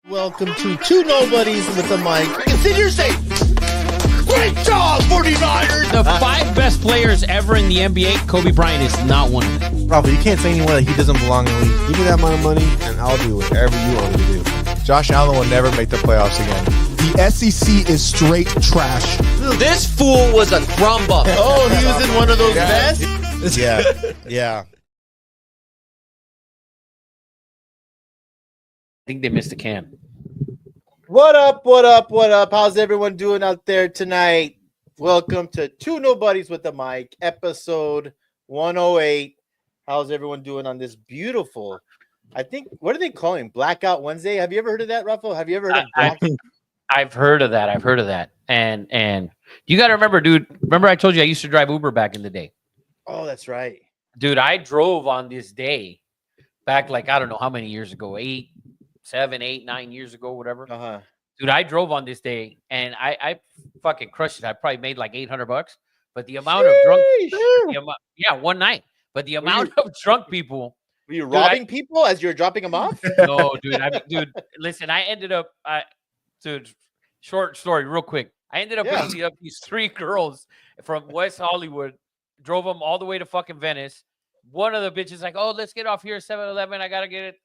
Welcome to Two Nobodies with the Mic. Sit here, say, great job, 49ers. The 5 best players ever in the NBA, Kobe Bryant is not one of them. Probably, you can't say anywhere that he doesn't belong in the league. Give me that amount of money, and I'll do whatever you want me to do. Josh Allen will never make the playoffs again. The SEC is straight trash. This fool was a crumb bump. Oh, he was in one of those vests? Yeah. I think they missed the can. What up? How's everyone doing out there tonight? Welcome to Two Nobodies with the Mic, episode 108. How's everyone doing on this beautiful, I think, what are they calling? Blackout Wednesday? Have you ever heard of that, Rafael? Have you ever heard of Blackout? I've heard of that. And you got to remember, dude, I told you I used to drive Uber back in the day. Oh, that's right. Dude, I drove on this day back like, I don't know how many years ago, 7, 8, 9 years ago, whatever. Uh-huh. Dude, I drove on this day and I fucking crushed it. I probably made like $800, but the amount of drunk, one night. But the amount of drunk people. Were you robbing people as you were dropping them off? No, dude. Listen, I ended up, dude, short story, real quick. I ended up picking up these 3 girls from West Hollywood, drove them all the way to fucking Venice. One of the bitches like, oh, let's get off here at 7-Eleven. I gotta get it,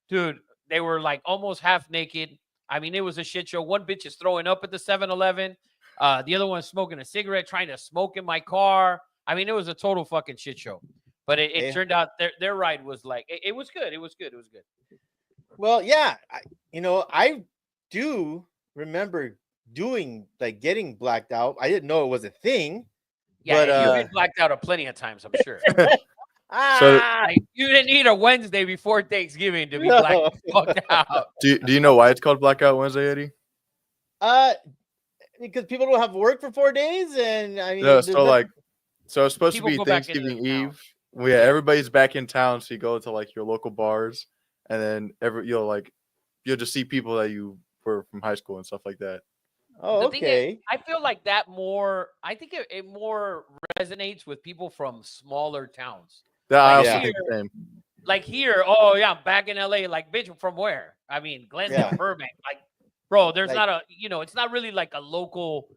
dude. They were like almost half naked. I mean, it was a shit show. One bitch is throwing up at the 7-Eleven. The other one's smoking a cigarette, trying to smoke in my car. I mean, it was a total fucking shit show. But it turned out their ride was like, it was good. It was good. Well, yeah. I do remember getting blacked out. I didn't know it was a thing. Yeah, but, you get blacked out plenty of times, I'm sure. Like, you didn't need a Wednesday before Thanksgiving to be blacked the fuck out. Do you know why it's called Blackout Wednesday, Eddie? Because people don't have work for 4 days, and I mean, No, there's so nothing- like, so it's supposed People to go be back into Thanksgiving town. Eve. Well, yeah, everybody's back in town, so you go to like your local bars, and then you'll just see people that you were from high school and stuff like that. oh, The thing is, okay. I feel like that more. I think it more resonates with people from smaller towns. That I Like also Yeah. think the same. Like here, oh yeah, I'm back in LA. Like, bitch, from where? I mean, Glendale, Yeah. Burbank. Like, bro, there's Like- not a, it's not really like a local.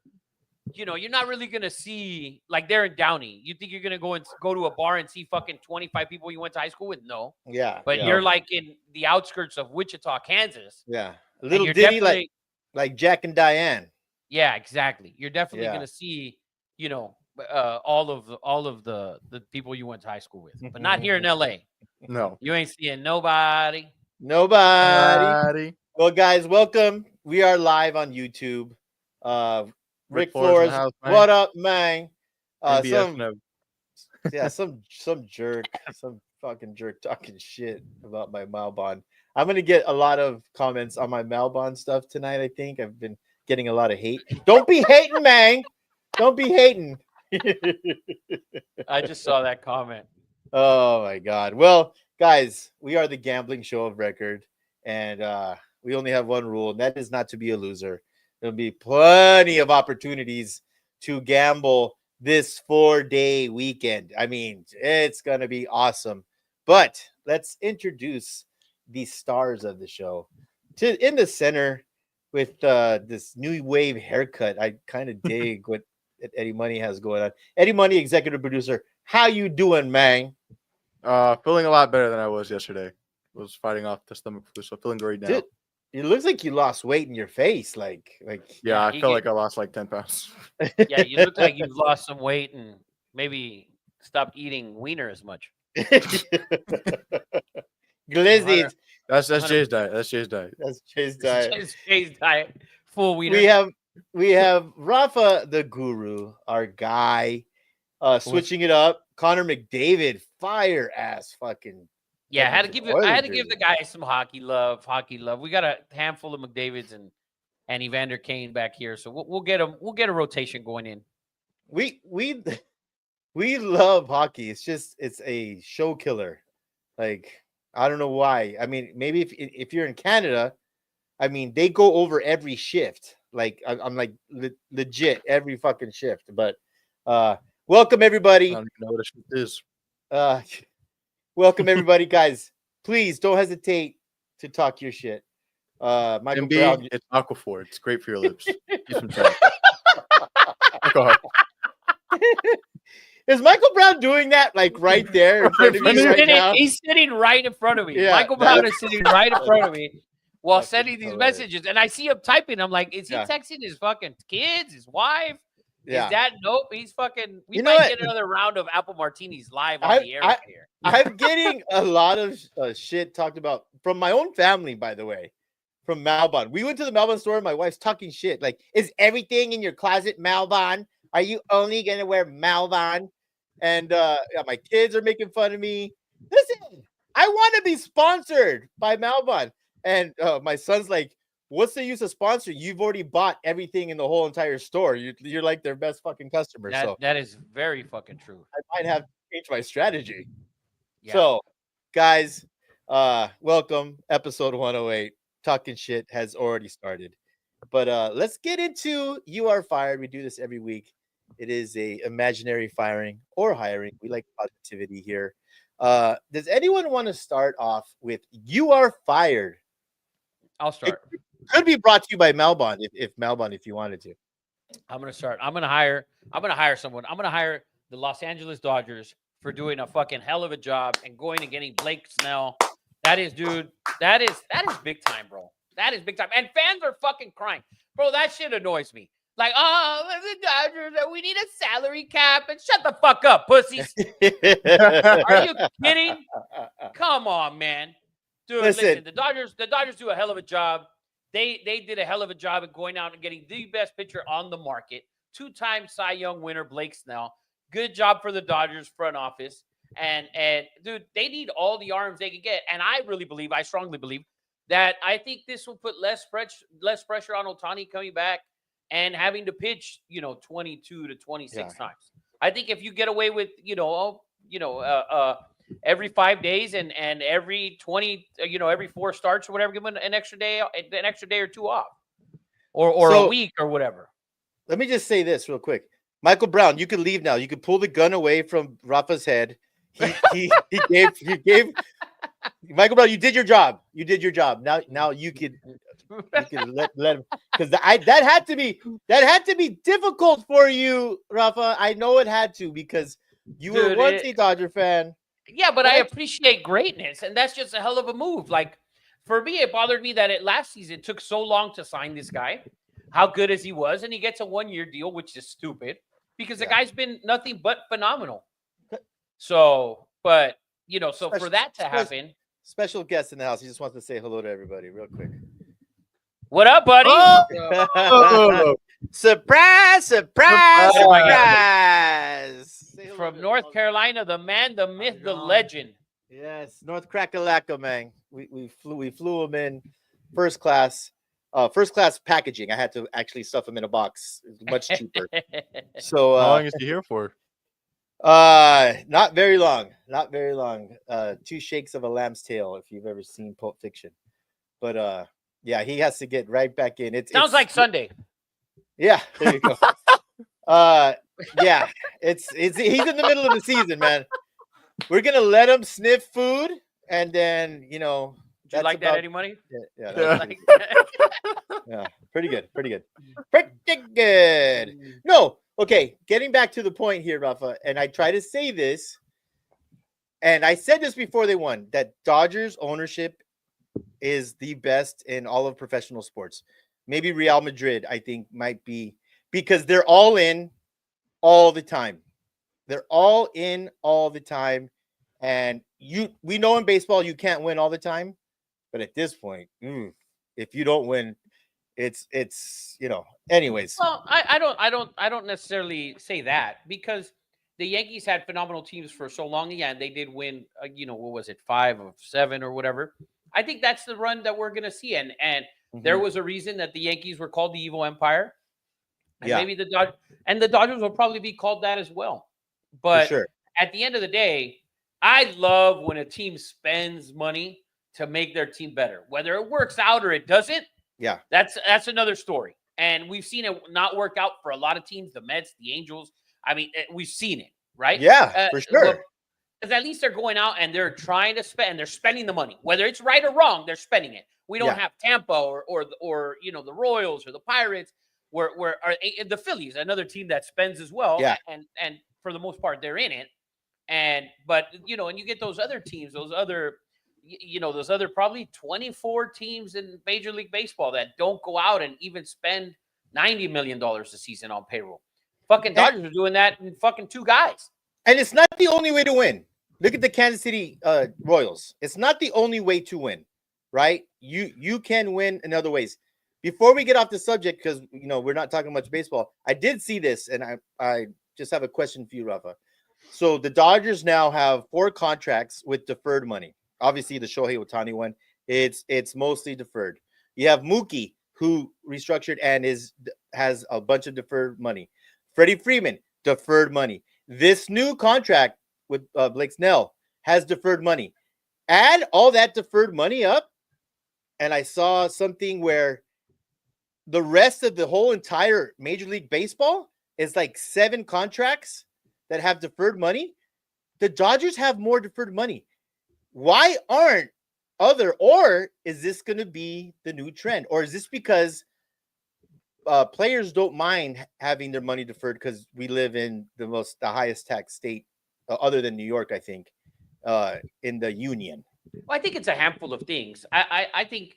You're not really gonna see like they're in Downey. You think you're gonna go to a bar and see fucking 25 people you went to high school with? No, Yeah, but yeah. you're like in the outskirts of Wichita, Kansas. Yeah, a and little you're ditty definitely- like Jack and Diane. Yeah, exactly. You're definitely Yeah. gonna see, all of the people you went to high school with, but not here in LA. No. You ain't seeing nobody. Nobody. Well, guys, welcome. We are live on YouTube. Rick Flores in the Flores, house, man. what up, man? NBS Some jerk, some fucking jerk talking shit about my Malbon. I'm gonna get a lot of comments on my Malbon stuff tonight. I think I've been getting a lot of hate. Don't be hating, man. Don't be hating. I just saw that comment. Oh my god. Well, guys, we are the gambling show of record, and we only have one rule, and that is not to be a loser. There'll be plenty of opportunities to gamble this 4-day weekend. I mean, it's gonna be awesome. But let's introduce the stars of the show. In the center with this new wave haircut. I kind of dig what Eddie Money has going on. Eddie Money, executive producer. How you doing, man? Feeling a lot better than I was yesterday. Was fighting off the stomach flu, so feeling great now. Dude, it looks like you lost weight in your face. Like Yeah, I you feel get- like I lost like 10 pounds. Yeah, you look like you've lost some weight and maybe stopped eating wiener as much. Glizzy. That's Jay's diet. That's Jay's diet. That's Jay's diet. Jay's diet, full wiener. We have Rafa the Guru, our guy, switching it up. Connor McDavid, fire ass fucking. Yeah, I had to Oilers give the jersey. guy some hockey love. We got a handful of McDavids and Evander Kane back here, so we'll get him. We'll get a rotation going in. We love hockey. It's a show killer. Like, I don't know why. I mean, maybe if you're in Canada, I mean, they go over every shift. Like, I'm like legit every fucking shift. But welcome I everybody. don't even know what a shit is. Welcome everybody, guys. Please don't hesitate to talk your shit. Michael MB, Brown. it's Aquaphor. It's great for your lips. Use some time. Go ahead. Is Michael Brown doing that like right there in front of me right now? He's sitting right in front of me. Yeah, Michael Brown is sitting right in front of me while Fucking sending these hilarious. messages, and I see him typing. I'm like, is he Yeah. texting his fucking kids, his wife? Yeah. Is that nope? He's fucking. We You know might what? get another round of apple martinis live on I- the air I- here. I'm getting a lot of shit talked about from my own family, by the way, from Malbon. We went to the Malbon store and my wife's talking shit. Like, is everything in your closet Malbon? Are you only going to wear Malbon? And yeah, my kids are making fun of me. Listen, I want to be sponsored by Malbon. And my son's like, what's the use of sponsor? You've already bought everything in the whole entire store. You're like their best fucking customer. So That is very fucking true. I might have to change my strategy. Yeah. So, guys, welcome. Episode 108. Talking shit has already started. But let's get into You Are Fired. We do this every week. It is a imaginary firing or hiring. We like positivity here. Does anyone want to start off with You Are Fired? I'll start. Could be brought to you by Malbon if Malbon, if you wanted to. I'm gonna start. I'm gonna hire someone. I'm gonna hire the Los Angeles Dodgers for doing a fucking hell of a job and going and getting Blake Snell. That is, dude. That is big time, bro. That is big time. And fans are fucking crying, bro. That shit annoys me. Like, oh, the Dodgers, we need a salary cap. And shut the fuck up, pussies. Are you kidding? Come on, man. Dude, listen, the Dodgers do a hell of a job. They did a hell of a job at going out and getting the best pitcher on the market. 2-time Cy Young winner, Blake Snell. Good job for the Dodgers front office. And dude, they need all the arms they can get. And I strongly believe that I think this will put less pressure on Ohtani coming back and having to pitch, 22 to 26 times. I think if you get away with, every 5 days and every 20, every 4 starts or whatever, give them an extra day or 2 off, or a week or whatever. Let me just say this real quick. Michael Brown, you can leave now. You can pull the gun away from Rafa's head. He gave Michael Brown, you did your job. You did your job. Now you can let him, because that had to be difficult for you, Rafa. I know it had to, because you were once a Dodger fan. Yeah, but I appreciate greatness, and that's just a hell of a move. Like, for me, it bothered me that last season took so long to sign this guy. How good as he was, and he gets a 1-year deal, which is stupid because the guy's been nothing but phenomenal. So, but for that to happen. Special guest in the house. He just wants to say hello to everybody real quick. What up, buddy? Oh! Surprise! Surprise! Oh my Surprise! From North Carolina, the man, the myth, the legend. Yes, North Crack-a-Lacka, man. We flew him in first class packaging. I had to actually stuff him in a box. It's much cheaper. So How long is he here for? Not very long. 2 shakes of a lamb's tail, if you've ever seen Pulp Fiction. But yeah, he has to get right back in. It sounds like Sunday. Yeah, there you go. Yeah, he's in the middle of the season, man. We're gonna let him sniff food, and then Do you like that, Eddie Money? Yeah. Yeah, pretty good. No, okay. Getting back to the point here, Rafa, and I try to say this, and I said this before they won, that Dodgers ownership is the best in all of professional sports. Maybe Real Madrid, I think, might be, because they're all in all the time. They're all in all the time. And we know in baseball you can't win all the time, but at this point, if you don't win, it's anyways. Well, I don't necessarily say that, because the Yankees had phenomenal teams for so long. Yeah, and they did win, what was it, 5 of 7 or whatever. I think that's the run that we're going to see. And there was a reason that the Yankees were called the Evil Empire. And maybe the Dodgers will probably be called that as well. But at the end of the day, I love when a team spends money to make their team better. Whether it works out or it doesn't, that's another story. And we've seen it not work out for a lot of teams, the Mets, the Angels. I mean, we've seen it, right? Yeah, for sure. Because at least they're going out and they're trying to spend, and they're spending the money. Whether it's right or wrong, they're spending it. We don't have Tampa or the Royals or the Pirates, where the Phillies, another team that spends as well. Yeah. And for the most part, they're in it. But and you get those other teams, those other probably 24 teams in Major League Baseball that don't go out and even spend $90 million a season on payroll. Fucking Dodgers are doing that in fucking 2 guys. And it's not the only way to win. Look at the Kansas City Royals. It's not the only way to win, right? You can win in other ways. Before we get off the subject, because we're not talking much baseball, I did see this, and I just have a question for you, Rafa. So the Dodgers now have 4 contracts with deferred money. Obviously, the Shohei Ohtani one, it's mostly deferred. You have Mookie, who restructured and has a bunch of deferred money. Freddie Freeman, deferred money. This new contract with Blake Snell has deferred money. Add all that deferred money up, and I saw something where the rest of the whole entire Major League Baseball is like 7 contracts that have deferred money. The Dodgers have more deferred money. Why aren't or is this going to be the new trend? Or is this because players don't mind having their money deferred because we live in the highest tax state other than New York, I think, in the union? Well, I think it's a handful of things. I think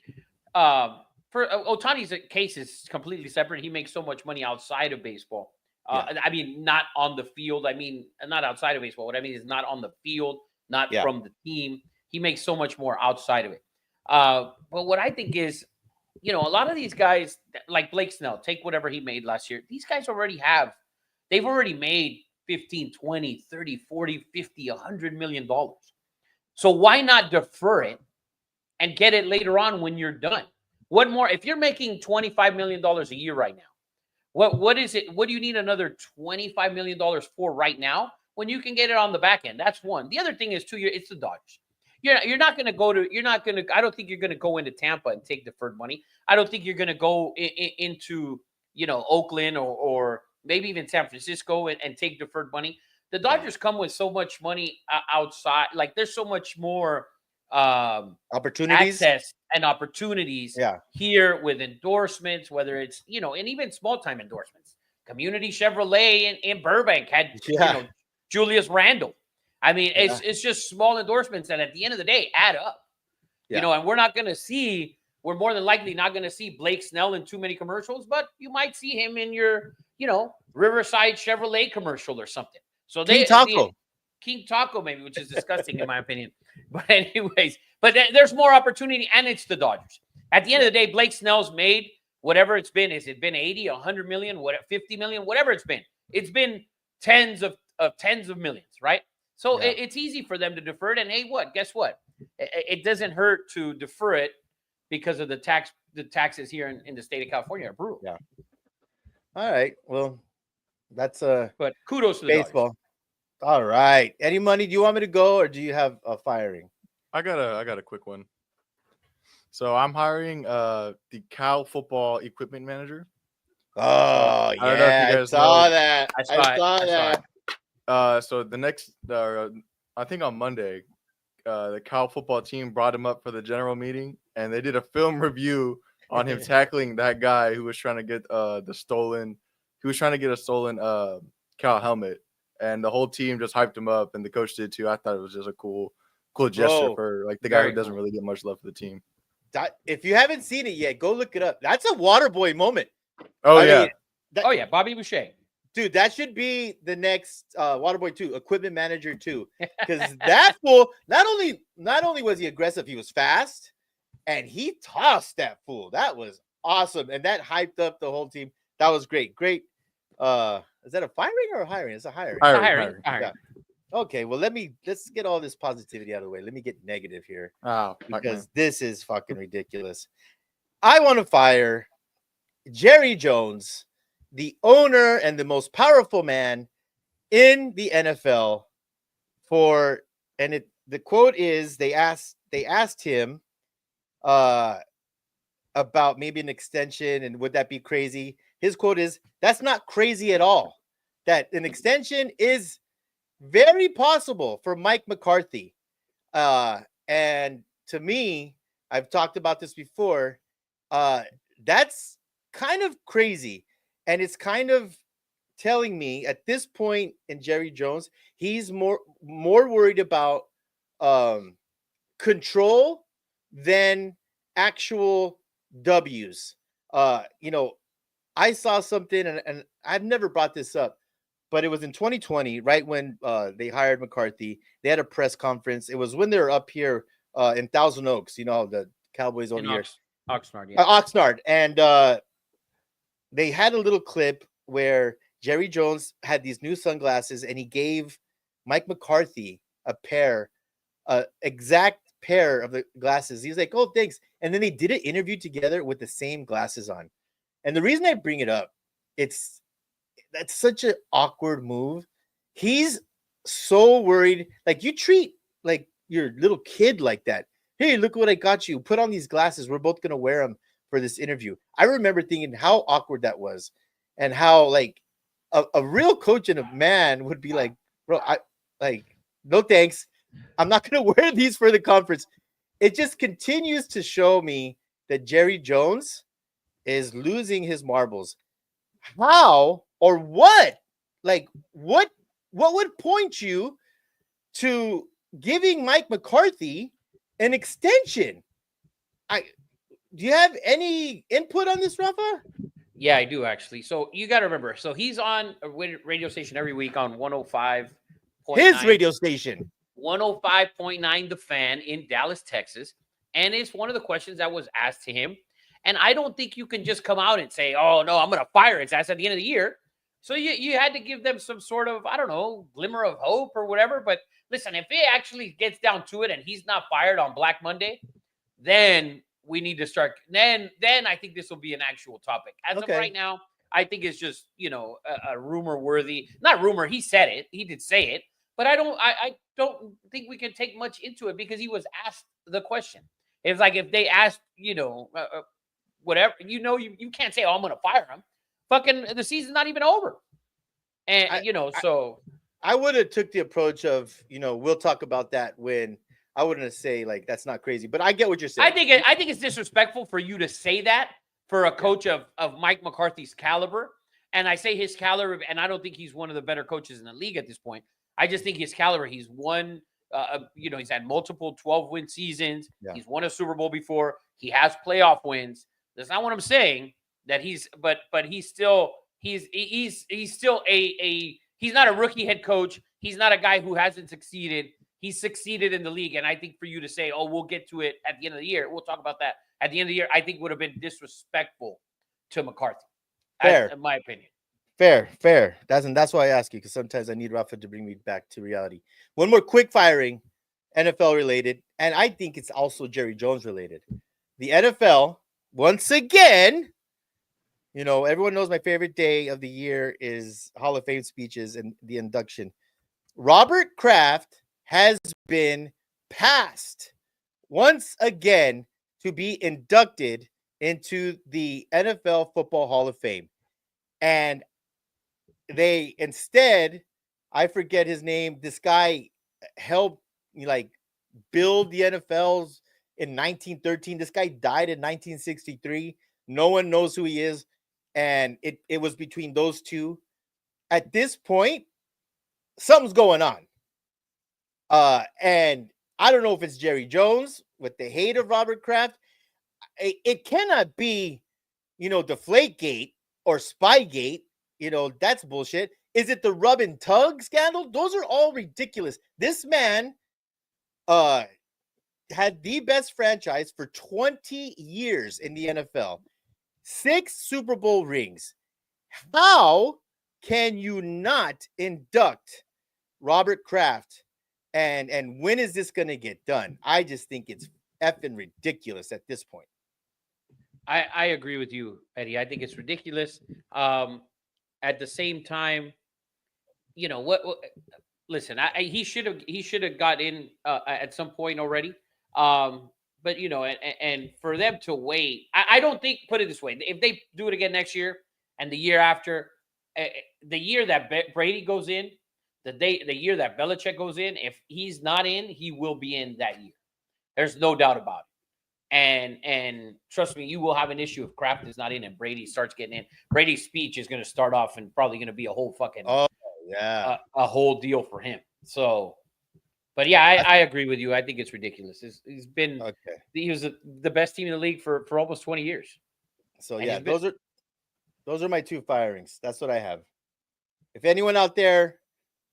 for Ohtani's case is completely separate. He makes so much money outside of baseball. I mean, not on the field. I mean, not outside of baseball. What I mean is not on the field, not from the team. He makes so much more outside of it. But what I think is, a lot of these guys, like Blake Snell, take whatever he made last year. These guys they've already made 15, 20, 30, 40, 50, $100 million. So why not defer it and get it later on when you're done? What more? If you're making $25 million a year right now, what is it? What do you need another $25 million for right now when you can get it on the back end? That's one. The other thing is too, it's the Dodgers. You're not going to go to, I don't think you're going to go into Tampa and take deferred money. I don't think you're going to go into, Oakland or maybe even San Francisco and take deferred money. The Dodgers come with so much money outside. Like there's so much more Opportunities. access and opportunities Yeah. here with endorsements, whether it's, and even small time endorsements. Community Chevrolet in Burbank had, Julius Randle. I mean, it's just small endorsements that at the end of the day add up, and we're more than likely not going to see Blake Snell in too many commercials, but you might see him in your, Riverside Chevrolet commercial or something. So King Taco maybe, which is disgusting in my opinion. But anyways, there's more opportunity, and it's the Dodgers. At the end of the day, Blake Snell's made whatever it's been. Has it been 80, 100 million, 50 million, whatever it's been? It's been tens of millions, right? So it's easy for them to defer it. And hey, guess what? It doesn't hurt to defer it because of the taxes here in the state of California are brutal. Yeah. All right. Well, that's but kudos to the baseball. Dodgers. All right. Eddie Money, do you want me to go or do you have a firing? I got a quick one. So I'm hiring the Cal football equipment manager. Oh, I don't know if you I guys saw know. that. I saw that. So the next, I think on Monday, the Cal football team brought him up for the general meeting, and they did a film review on him tackling that guy who was trying to get a stolen Cal helmet, and the whole team just hyped him up, and the coach did too. I thought it was just a cool gesture for like the guy who doesn't really get much love for the team. If you haven't seen it yet, go look it up. That's a Waterboy moment. Oh, Bobby Boucher. Dude, that should be the next Waterboy 2, equipment manager 2. Because that fool, not only was he aggressive, he was fast, and he tossed that fool. That was awesome. And that hyped up the whole team. That was great. Great. Is that a firing or a hiring? It's a hiring. Hiring. Yeah. Okay, well, let's get all this positivity out of the way. Let me get negative here. Oh, because this is fucking ridiculous. I want to fire Jerry Jones, the owner and the most powerful man in the NFL, the quote is they asked him about maybe an extension and would that be crazy? His quote is, "That's not crazy at all. That an extension is very possible for Mike McCarthy." And to me, I've talked about this before. That's kind of crazy. And it's kind of telling me at this point in Jerry Jones, he's more worried about control than actual W's. I saw something, and I've never brought this up, but it was in 2020, right when they hired McCarthy. They had a press conference. It was when they were up here in Thousand Oaks, the Cowboys over here. Oxnard, yeah. Oxnard. And they had a little clip where Jerry Jones had these new sunglasses, and he gave Mike McCarthy a exact pair of the glasses. He's like, "Oh, thanks." And then they did an interview together with the same glasses on. And the reason I bring it up, that's such an awkward move. He's so worried. Like, you treat like your little kid like that. "Hey, look what I got you. Put on these glasses. We're both going to wear them for this interview." I remember thinking how awkward that was, and how like a real coach and a man would be like, "Bro, no thanks. I'm not going to wear these for the conference." It just continues to show me that Jerry Jones is losing his marbles. How or what? Like, what would point you to giving Mike McCarthy an extension? Do you have any input on this, Rafa? Yeah, I do actually. So you got to remember. So he's on a radio station every week on 105.9. His radio station. 105.9 The Fan in Dallas, Texas. And it's one of the questions that was asked to him. And I don't think you can just come out and say, "Oh, no, I'm going to fire his ass at the end of the year." So you had to give them some sort of, I don't know, glimmer of hope or whatever. But listen, if it actually gets down to it and he's not fired on Black Monday, then we need to start. Then I think this will be an actual topic. As of right now, I think it's just, a rumor worthy. Not rumor. He said it. He did say it. But I don't think we can take much into it because he was asked the question. It's like if they asked, whatever, you can't say, oh, I'm going to fire him. Fucking the season's not even over. And, so. I would have took the approach of, we'll talk about that when I wouldn't say like, that's not crazy, but I get what you're saying. I think it's disrespectful for you to say that for a coach of Mike McCarthy's caliber. And I say his caliber, and I don't think he's one of the better coaches in the league at this point. I just think his caliber, he's won, he's had multiple 12-win seasons. Yeah. He's won a Super Bowl before. He has playoff wins. That's not what I'm saying. That he's, but he's still he's still he's not a rookie head coach. He's not a guy who hasn't succeeded. He's succeeded in the league, and I think for you to say, "Oh, we'll get to it at the end of the year," we'll talk about that at the end of the year. I think would have been disrespectful to McCarthy. Fair, in my opinion. Fair. That's why I ask you, because sometimes I need Rafa to bring me back to reality. One more quick firing, NFL related, and I think it's also Jerry Jones related. The NFL once again. Everyone knows my favorite day of the year is Hall of Fame speeches and the induction. Robert Kraft has been passed once again to be inducted into the NFL Football Hall of Fame. And they instead, I forget his name, this guy helped build the NFL's in 1913. This guy died in 1963. No one knows who he is. And it was between those two. At this point, something's going on. And I don't know if it's Jerry Jones with the hate of Robert Kraft. It cannot be, Deflategate or Spygate. That's bullshit. Is it the rub and tug scandal? Those are all ridiculous. This man had the best franchise for 20 years in the NFL. 6 Super Bowl rings. How can you not induct Robert Kraft? And when is this going to get done? I just think it's effing ridiculous at this point. I agree with you, Eddie. I think it's ridiculous. At the same time, what listen, he should have got in at some point already. But and for them to wait, I don't think, put it this way, if they do it again next year and the year after, the year that Brady goes in, the year that Belichick goes in, if he's not in, he will be in that year. There's no doubt about it. And trust me, you will have an issue if Kraft is not in and Brady starts getting in. Brady's speech is going to start off and probably going to be a whole fucking a whole deal for him. So. But yeah, I agree with you. I think it's ridiculous. He's been he was the best team in the league for almost 20 years. So yeah, those are my 2 firings. That's what I have. If anyone out there,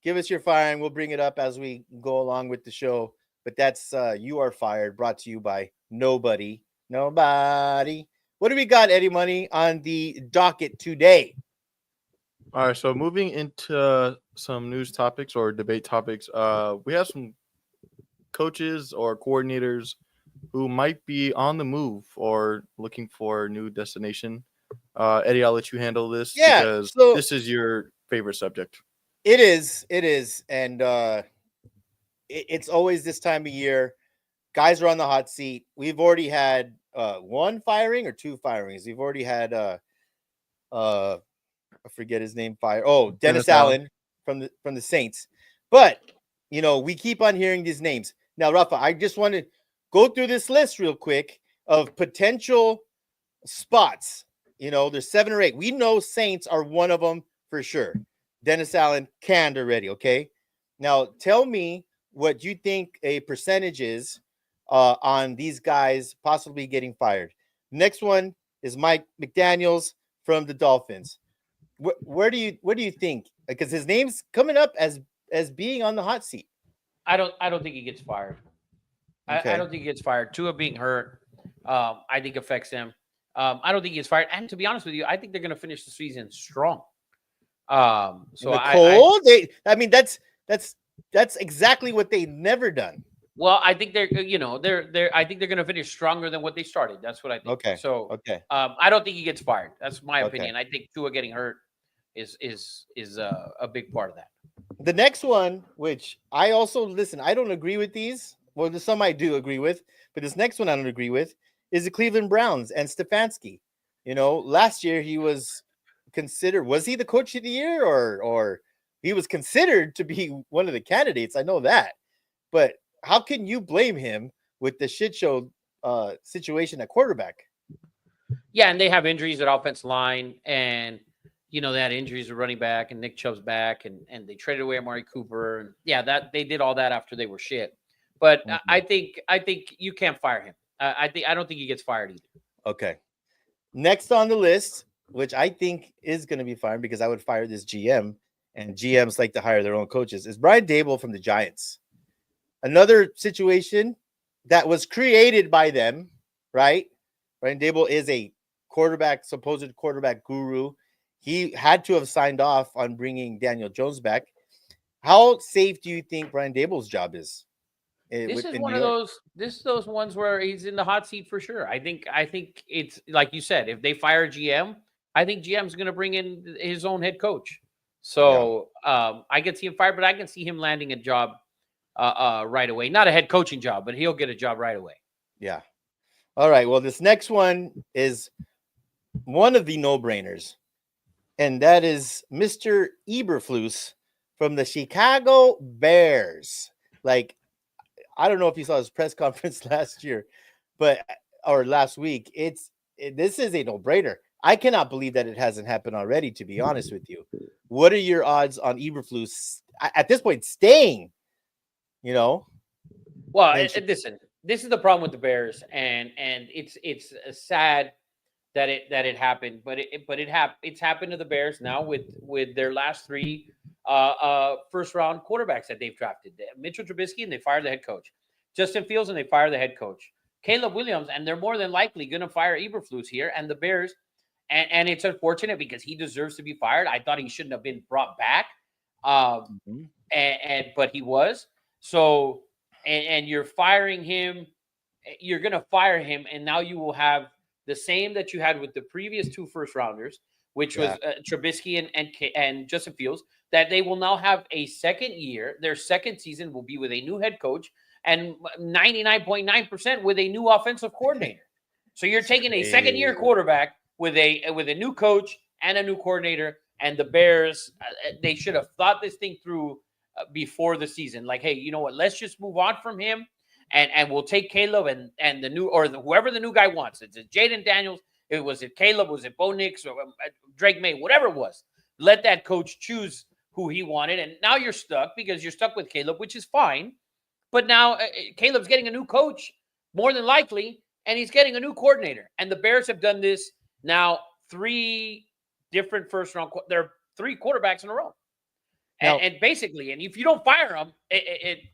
give us your firing. We'll bring it up as we go along with the show. But that's You Are Fired, brought to you by Nobody. What do we got, Eddie Money, on the docket today? All right, so moving into some news topics or debate topics, we have some coaches or coordinators who might be on the move or looking for a new destination. Eddie, I'll let you handle this because this is your favorite subject. It is. And it's always this time of year. Guys are on the hot seat. We've already had 1 firing or 2 firings. We've already had I forget his name. Dennis Allen from the Saints. But we keep on hearing these names. Now, Rafa, I just want to go through this list real quick of potential spots. There's 7 or 8. We know Saints are one of them for sure. Dennis Allen canned already. Okay. Now tell me what you think a percentage is on these guys possibly getting fired. Next one is Mike McDaniels from the Dolphins. What do you think? Because his name's coming up as being on the hot seat. I don't think he gets fired. Okay. I don't think he gets fired. Tua being hurt, I think affects him. I don't think he gets fired. And to be honest with you, I think they're going to finish the season strong. So In the cold, I mean, that's exactly what they never done. well, I think they're I think they're going to finish stronger than what they started. That's what I think. Okay. So Okay. I don't think he gets fired. That's my Okay. opinion. I think Tua getting hurt is a big part of that. The next one, which I also listen, I don't agree with these. Well, there's some I do agree with, but this next one I don't agree with is the Cleveland Browns and Stefanski. You know, last year he was considered, was he the coach of the year, or he was considered to be one of the candidates? I know that, but how can you blame him with the shit show situation at quarterback? Yeah, and they have injuries at offensive line, and they had injuries at running back, and Nick Chubb's back, and they traded away Amari Cooper, and that they did all that after they were shit. But I think you can't fire him. I don't think he gets fired either. Okay. Next on the list, which I think is going to be fired because I would fire this GM, and GMs like to hire their own coaches, is Brian Daboll from the Giants. Another situation that was created by them, right? Brian Daboll is a supposed quarterback guru. He had to have signed off on bringing Daniel Jones back. How safe do you think Brian Daboll's job is? This is one of those. This is those ones where he's in the hot seat for sure. I think it's like you said. If they fire GM, I think GM's going to bring in his own head coach. So I can see him fired, but I can see him landing a job right away. Not a head coaching job, but he'll get a job right away. Yeah. All right. Well, this next one is one of the no-brainers, and that is Mr. Eberflus from the Chicago Bears. Like, I don't know if you saw his press conference last week. This is a no-brainer. I cannot believe that it hasn't happened already, to be honest with you. What are your odds on Eberflus at this point staying? Well, listen, this is the problem with the Bears, and it's sad that it happened, but it's happened to the Bears now with their last three first round quarterbacks that they've drafted. Mitchell Trubisky, and they fired the head coach. Justin Fields, and they fired the head coach. Caleb Williams, and they're more than likely going to fire Eberflus here. And the Bears, and it's unfortunate because he deserves to be fired. I thought he shouldn't have been brought back, but he was. So, and you're firing him. You're going to fire him, and now you will have the same that you had with the previous two first rounders, which was Trubisky and Justin Fields. That they will now have a second year. Their second season will be with a new head coach and 99.9% with a new offensive coordinator. So you're taking a second year quarterback with a new coach and a new coordinator. And the Bears, they should have thought this thing through before the season. Like, hey, you know what? Let's just move on from him, and we'll take Caleb and the new whoever the new guy wants. It's Jaden Daniels. Was it Caleb? Was it Bo Nix or Drake May? Whatever it was, let that coach choose who he wanted. And now you're stuck because you're stuck with Caleb, which is fine. But now Caleb's getting a new coach, more than likely, and he's getting a new coordinator. And the Bears have done this now 3 different first round. There are 3 quarterbacks in a row. And basically, and if you don't fire them,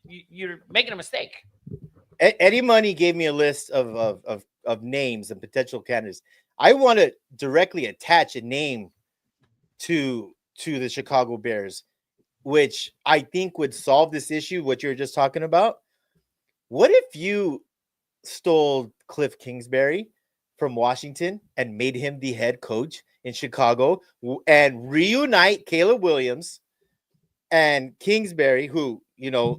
you're making a mistake. Eddie Money gave me a list of names and potential candidates. I want to directly attach a name to the Chicago Bears, which I think would solve this issue, what you're just talking about. What if you stole Cliff Kingsbury from Washington and made him the head coach in Chicago and reunite Caleb Williams and Kingsbury, who,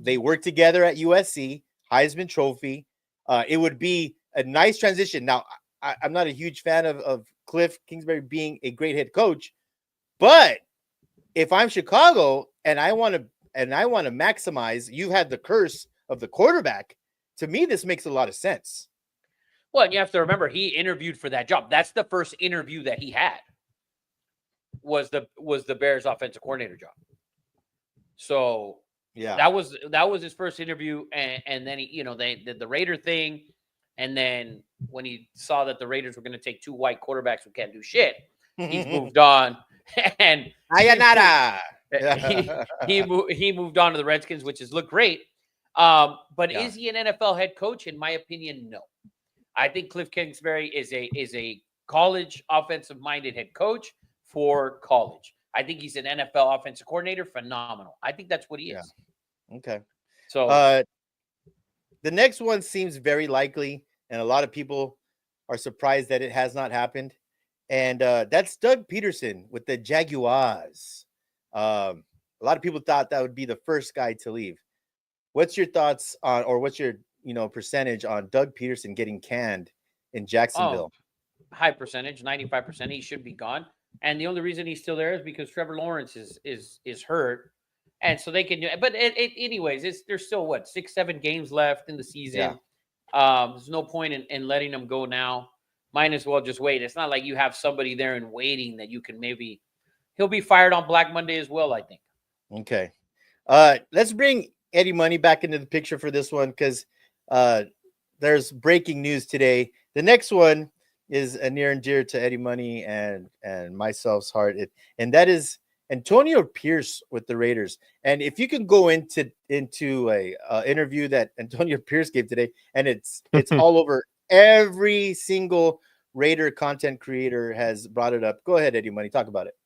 they worked together at USC, Heisman Trophy. It would be a nice transition. Now, I'm not a huge fan of Cliff Kingsbury being a great head coach, but if I'm Chicago and I want to maximize, you had the curse of the quarterback. To me, this makes a lot of sense. Well, and you have to remember, he interviewed for that job. That's the first interview that he had. Was the Bears offensive coordinator job. So yeah, that was his first interview, and then he, they did the Raider thing, and then when he saw that the Raiders were going to take 2 white quarterbacks who can't do shit, he's moved on. And he moved on to the Redskins, which has looked great. But is he an NFL head coach? In my opinion, no. I think Cliff Kingsbury is a college offensive minded head coach for college. I think he's an NFL offensive coordinator, phenomenal. I think that's what he is. Yeah. Okay. So the next one seems very likely, and a lot of people are surprised that it has not happened. And that's Doug Peterson with the Jaguars. A lot of people thought that would be the first guy to leave. What's your thoughts on, or what's your percentage on Doug Peterson getting canned in Jacksonville? High percentage, 95%. He should be gone. And the only reason he's still there is because Trevor Lawrence is hurt. And so they can do it. But anyways, there's still 6-7 games left in the season. Yeah. There's no point in letting him go now. Might as well just wait. It's not like you have somebody there in waiting that you can he'll be fired on Black Monday as well, I think. Okay. Let's bring Eddie Money back into the picture for this one, because there's breaking news today. The next one is near and dear to Eddie Money and myself's heart, and that is Antonio Pierce with the Raiders. And if you can go into a interview that Antonio Pierce gave today, and it's all over, every single Raider content creator has brought it up. Go ahead, Eddie Money, talk about it.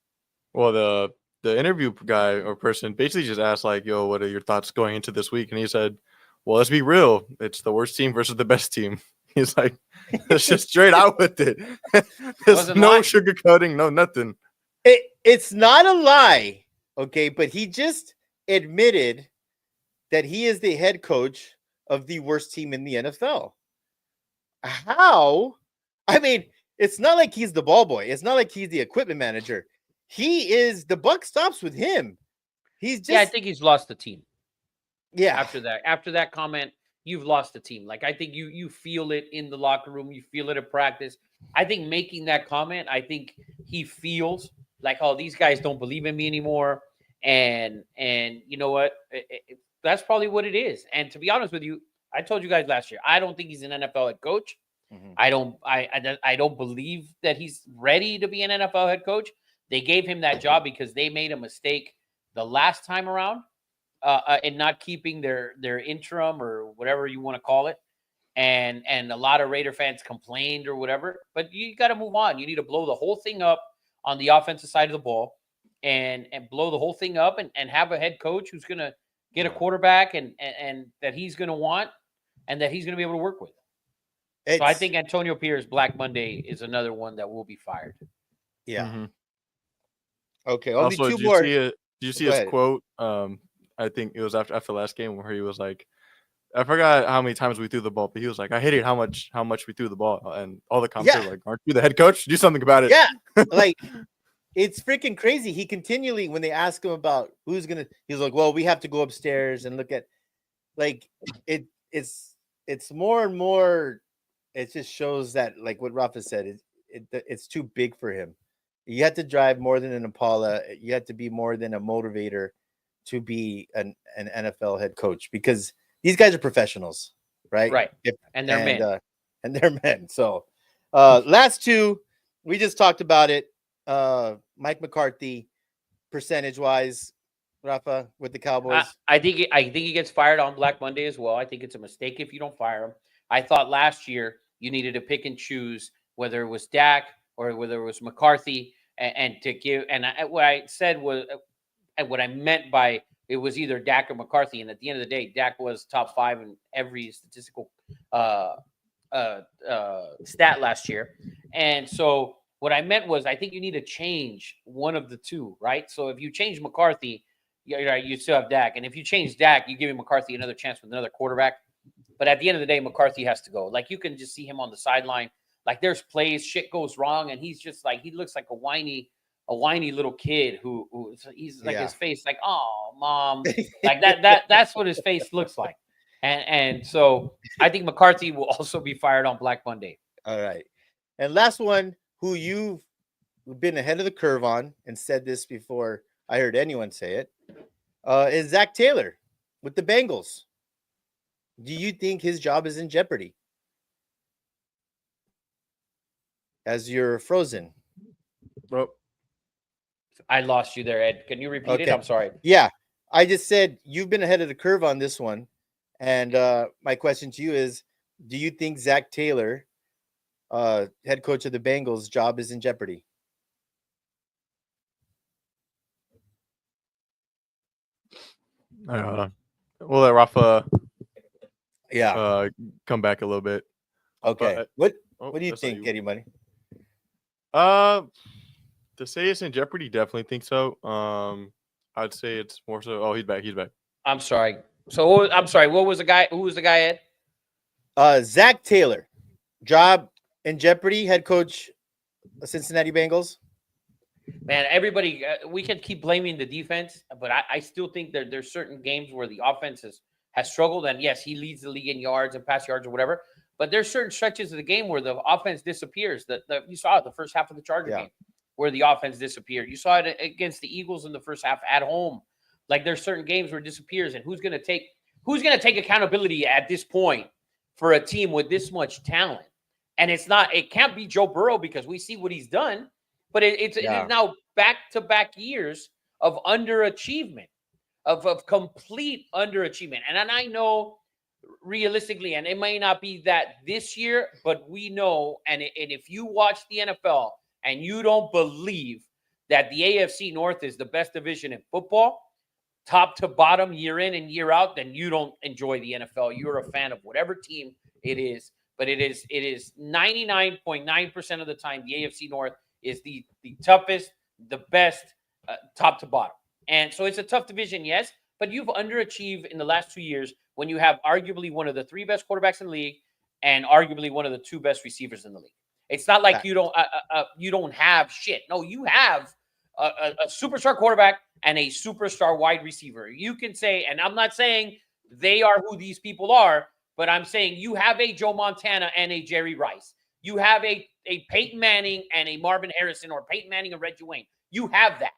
Well, the interview guy or person basically just asked, like, yo, what are your thoughts going into this week? And he said, well, let's be real. It's the worst team versus the best team. He's like, let's just straight out with it. There's no sugarcoating, no nothing. It's not a lie, okay? But he just admitted that he is the head coach of the worst team in the NFL. How? I mean, it's not like he's the ball boy. It's not like he's the equipment manager. He is, the buck stops with him. He's just, I think he's lost the team. Yeah. After that comment, you've lost the team. Like, I think you feel it in the locker room. You feel it at practice. I think making that comment, I think he feels like, oh, these guys don't believe in me anymore. And you know what? That's probably what it is. And to be honest with you, I told you guys last year, I don't think he's an NFL head coach. Mm-hmm. I don't believe that he's ready to be an NFL head coach. They gave him that job because they made a mistake the last time around in not keeping their interim or whatever you want to call it. And a lot of Raider fans complained or whatever. But you got to move on. You need to blow the whole thing up on the offensive side of the ball and blow the whole thing up and have a head coach who's going to get a quarterback and that he's going to want and that he's going to be able to work with. So I think Antonio Pierce, Black Monday, is another one that will be fired. Yeah. Mm-hmm. Okay. Only also, two more. Did you see his quote? I think it was after the last game where he was like, I forgot how many times we threw the ball, but he was like, I hated how much we threw the ball. And all the comments were like, aren't you the head coach? Do something about it. Yeah. Like, it's freaking crazy. He continually, when they ask him about he's like, well, we have to go upstairs and look at, like, it's more and more. It just shows that, like what Rafa said, it's too big for him. You have to drive more than an Impala. You have to be more than a motivator to be an NFL head coach, because these guys are professionals, right? Right. And they're men. And they're men. So last two, we just talked about it. Mike McCarthy, percentage-wise, Rafa, with the Cowboys. I think he gets fired on Black Monday as well. I think it's a mistake if you don't fire him. I thought last year you needed to pick and choose whether it was Dak or whether it was McCarthy, and to give. And what I said was, and what I meant by it was either Dak or McCarthy. And at the end of the day, Dak was top 5 in every statistical stat last year. And so what I meant was, I think you need to change one of the two, right? So if you change McCarthy, you still have Dak. And if you change Dak, you give McCarthy another chance with another quarterback. But at the end of the day, McCarthy has to go. Like, you can just see him on the sideline. Like, there's plays, shit goes wrong, and he's just like, he looks like a whiny little kid who he's like, his face like, oh, mom, like that's what his face looks like. And so I think McCarthy will also be fired on Black Monday. All right. And last one, who you've been ahead of the curve on and said this before I heard anyone say it, is Zach Taylor with the Bengals. Do you think his job is in jeopardy? As you're frozen. Well, I lost you there, Ed. Can you repeat it? I'm sorry. Yeah. I just said you've been ahead of the curve on this one. And my question to you is, do you think Zach Taylor, head coach of the Bengals, job is in jeopardy? We'll let Rafa Yeah. come back a little bit. Okay. but- What do you that's not think, Eddie Money? To say it's in jeopardy, definitely think so. I'd say it's more so. Oh, he's back. I'm sorry. So I'm sorry. What was the guy? Who was the guy, Ed? Zach Taylor, job in jeopardy, head coach, Cincinnati Bengals. Man, everybody, we can keep blaming the defense, but I still think there's certain games where the offense has struggled. And yes, he leads the league in yards and pass yards or whatever. But there's certain stretches of the game where the offense disappears. You saw it the first half of the Charger game where the offense disappeared. You saw it against the Eagles in the first half at home. Like there's certain games where it disappears. And who's going to take accountability at this point for a team with this much talent? And it can't be Joe Burrow because we see what he's done. But it is now back-to-back years of underachievement, of complete underachievement. And I know realistically, and it may not be that this year, but we know, and if you watch the NFL and you don't believe that the AFC North is the best division in football, top to bottom, year in and year out, then you don't enjoy the NFL. You're a fan of whatever team it is. But it is 99.9% of the time the AFC North is the toughest, the best, top to bottom. And so it's a tough division, yes, but you've underachieved in the last 2 years when you have arguably one of the 3 best quarterbacks in the league and arguably one of the 2 best receivers in the league. It's not like you don't have shit. No, you have a superstar quarterback and a superstar wide receiver. You can say, and I'm not saying they are who these people are, but I'm saying you have a Joe Montana and a Jerry Rice. You have a Peyton Manning and a Marvin Harrison, or Peyton Manning and Reggie Wayne. You have that.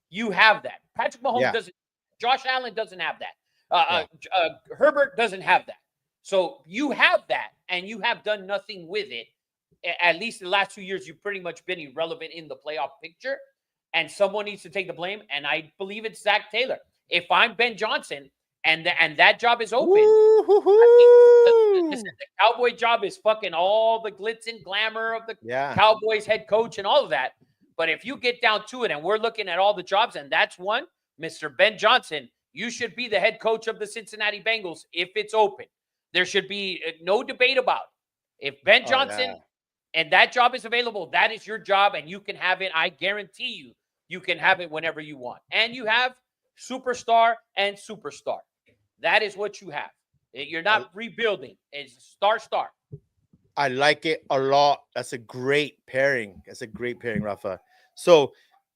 You have that. Patrick Mahomes doesn't. Josh Allen doesn't have that. Herbert doesn't have that. So you have that, and you have done nothing with it. At least the last 2 years, you've pretty much been irrelevant in the playoff picture, and someone needs to take the blame, and I believe it's Zach Taylor. If I'm Ben Johnson and that job is open, listen, the Cowboy job is fucking all the glitz and glamour of the Cowboys head coach and all of that. But if you get down to it and we're looking at all the jobs, and that's one, Mr. Ben Johnson, you should be the head coach of the Cincinnati Bengals if it's open. There should be no debate about it. If Ben Johnson and that job is available, that is your job, and you can have it. I guarantee you can have it whenever you want. And you have superstar and superstar. That is what you have. You're not rebuilding. It's star. I like it a lot. That's a great pairing. Rafa. So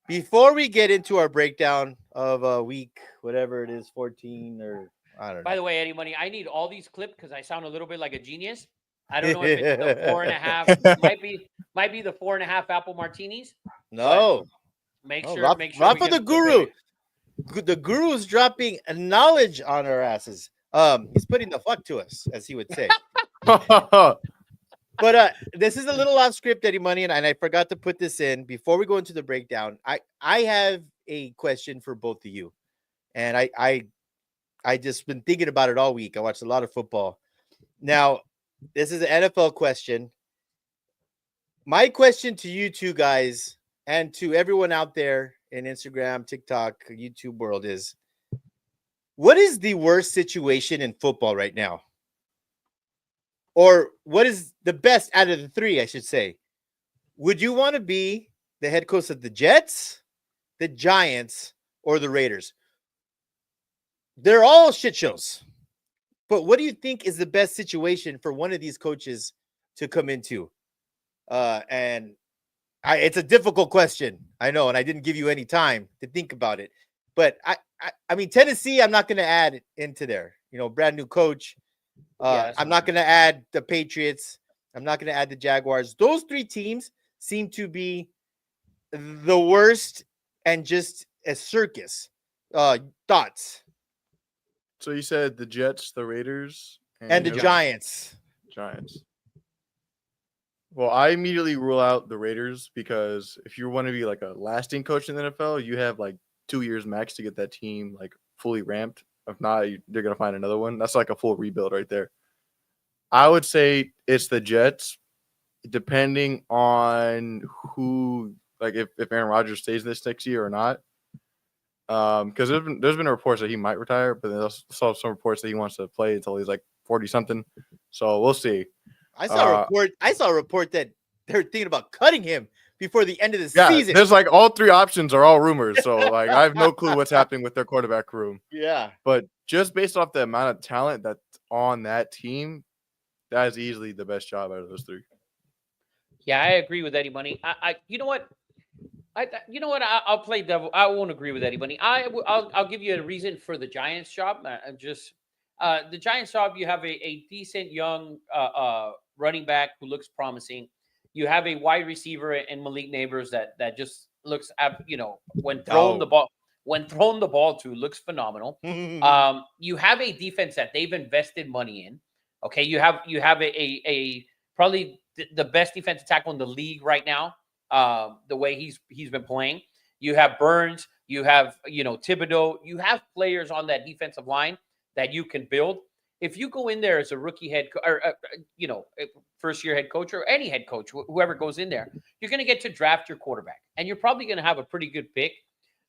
before we get into our breakdown of week, whatever it is, 14 or I don't know. By the way, Eddie Money, I need all these clipped because I sound a little bit like a genius. I don't know if it's the 4.5. might be the 4.5 apple martinis. No. Make sure. Rafa the Guru. The Guru is dropping knowledge on our asses. He's putting the fuck to us, as he would say. But this is a little off script, Eddie Money, and I forgot to put this in before we go into the breakdown. I have a question for both of you, and I just been thinking about it all week. I watched a lot of football. Now, this is an NFL question. My question to you two guys and to everyone out there in Instagram, TikTok, YouTube world is, what is the worst situation in football right now? Or what is the best out of the 3, I should say? Would you want to be the head coach of the Jets, the Giants, or the Raiders? They're all shit shows. But what do you think is the best situation for one of these coaches to come into? It's a difficult question, I know, and I didn't give you any time to think about it. But I mean, Tennessee, I'm not going to add into there. Brand new coach. I'm not going to add the Patriots. I'm not going to add the Jaguars. Those 3 teams seem to be the worst and just a circus. Thoughts? So you said the Jets, the Raiders, and the Giants. Well, I immediately rule out the Raiders because if you want to be like a lasting coach in the NFL, you have like 2 years max to get that team like fully ramped. If not, they're going to find another one. That's like a full rebuild right there. I would say it's the Jets, depending on who, like if Aaron Rodgers stays this next year or not. Because there's been reports that he might retire, but there's also some reports that he wants to play until he's like 40 something. So we'll see. I saw a report that they're thinking about cutting him before the end of the Yeah, season. there's like all three options are all rumors. So like I have no clue what's happening with their quarterback room. Yeah. But just based off the amount of talent that's on that team, that is easily the best job out of those three. Yeah, I agree with Eddie Money. You know what? I'll play devil. I won't agree with Eddie Money. I'll give you a reason for the Giants job. The Giants job. You have a decent young running back who looks promising. You have a wide receiver in Malik Neighbors that just looks, when thrown the ball to, looks phenomenal. You have a defense that they've invested money in. Okay, you have a probably the best defensive tackle in the league right now. The way he's been playing, you have Burns, you have Thibodeau, you have players on that defensive line that you can build. If you go in there as a rookie first year head coach or any head coach, whoever goes in there, you're going to get to draft your quarterback, and you're probably going to have a pretty good pick.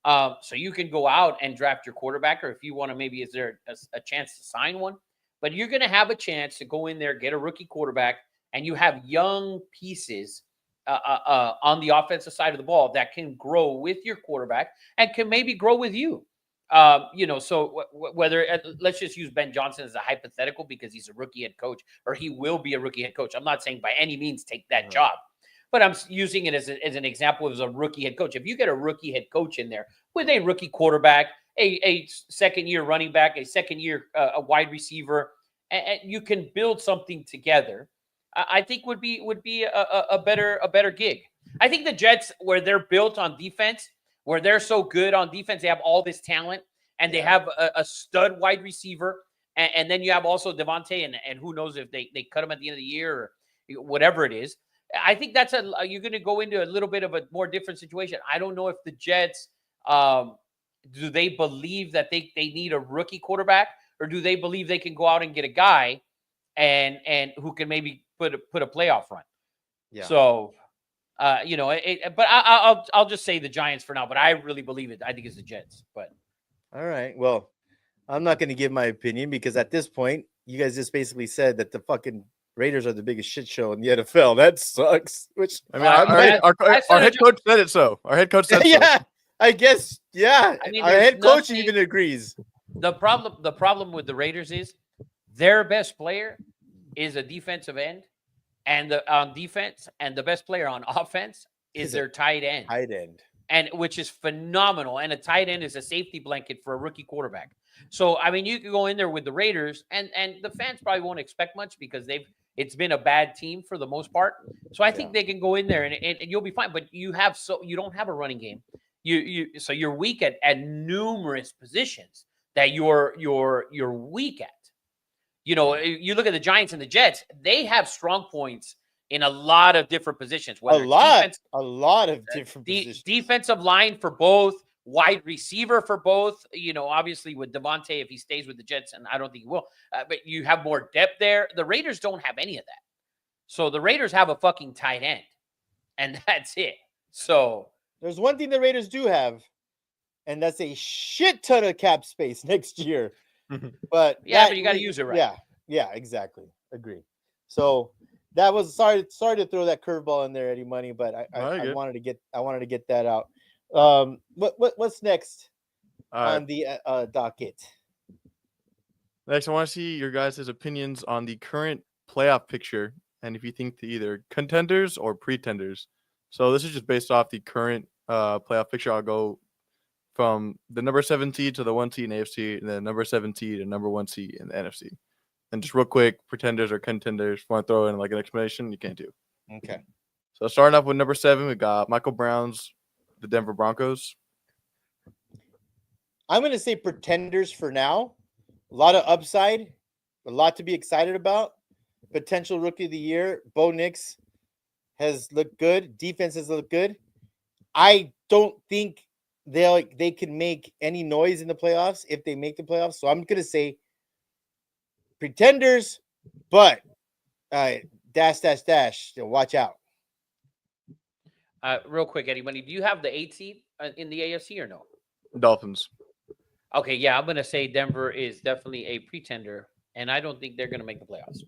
So you can go out and draft your quarterback, or if you want to, maybe is there a chance to sign one? But you're going to have a chance to go in there, get a rookie quarterback, and you have young pieces on the offensive side of the ball that can grow with your quarterback and can maybe grow with you. So whether let's just use Ben Johnson as a hypothetical because he's a rookie head coach, or he will be a rookie head coach. I'm not saying by any means take that job, but I'm using it as an example as a rookie head coach. If you get a rookie head coach in there with a rookie quarterback, a second-year running back, a second-year a wide receiver, and you can build something together, I think would be a better gig. I think the Jets, where they're built on defense, where they're so good on defense, they have all this talent, and they have a stud wide receiver, and then you have also Devontae, and who knows if they cut him at the end of the year or whatever it is. I think that's you're going to go into a little bit of a more different situation. I don't know if the Jets do they believe that they need a rookie quarterback, or do they believe they can go out and get a guy and who can maybe put a playoff run. Yeah. So, but I'll just say the Giants for now. But I really believe it. I think it's the Jets. But all right, well, I'm not going to give my opinion because at this point, you guys just basically said that the fucking Raiders are the biggest shit show in the NFL. That sucks. Which I mean, our head coach said it so. Our head coach said yeah, so. I guess. Yeah, I mean, our head coach even agrees. The problem with the Raiders is their best player is a defensive end, and on defense, and the best player on offense is their tight end. And which is phenomenal. And a tight end is a safety blanket for a rookie quarterback. So I mean, you can go in there with the Raiders, and the fans probably won't expect much because it's been a bad team for the most part. So I think they can go in there and you'll be fine. But you don't have a running game. So you're weak at numerous positions that you're weak at. You look at the Giants and the Jets, they have strong points in a lot of different positions. A lot of different positions. Defensive line for both, wide receiver for both. Obviously with Devontae, if he stays with the Jets, and I don't think he will, but you have more depth there. The Raiders don't have any of that. So the Raiders have a fucking tight end, and that's it. So there's one thing the Raiders do have, and that's a shit ton of cap space next year. But but you got to use it right. Yeah, exactly. Agree. So that was sorry to throw that curveball in there, Eddie Money, but I wanted to get that out. What's next on the docket? Next, I want to see your guys' opinions on the current playoff picture, and if you think they're either contenders or pretenders. So this is just based off the current playoff picture. I'll go from the number 7 seed to the 1 seed in AFC, and then number 7 seed and number 1 seed in the NFC. And just real quick, pretenders or contenders, want to throw in like an explanation? You can't do. Okay. So starting off with number 7, we got Michael Brown's the Denver Broncos. I'm going to say pretenders for now. A lot of upside, a lot to be excited about. Potential rookie of the year, Bo Nix has looked good. Defense has looked good. I don't think they can make any noise in the playoffs if they make the playoffs. So I'm going to say pretenders, but dash. Watch out. Real quick, Eddie Money, do you have the 8 seed in the AFC or no? Dolphins. Okay, yeah, I'm gonna say Denver is definitely a pretender, and I don't think they're gonna make the playoffs.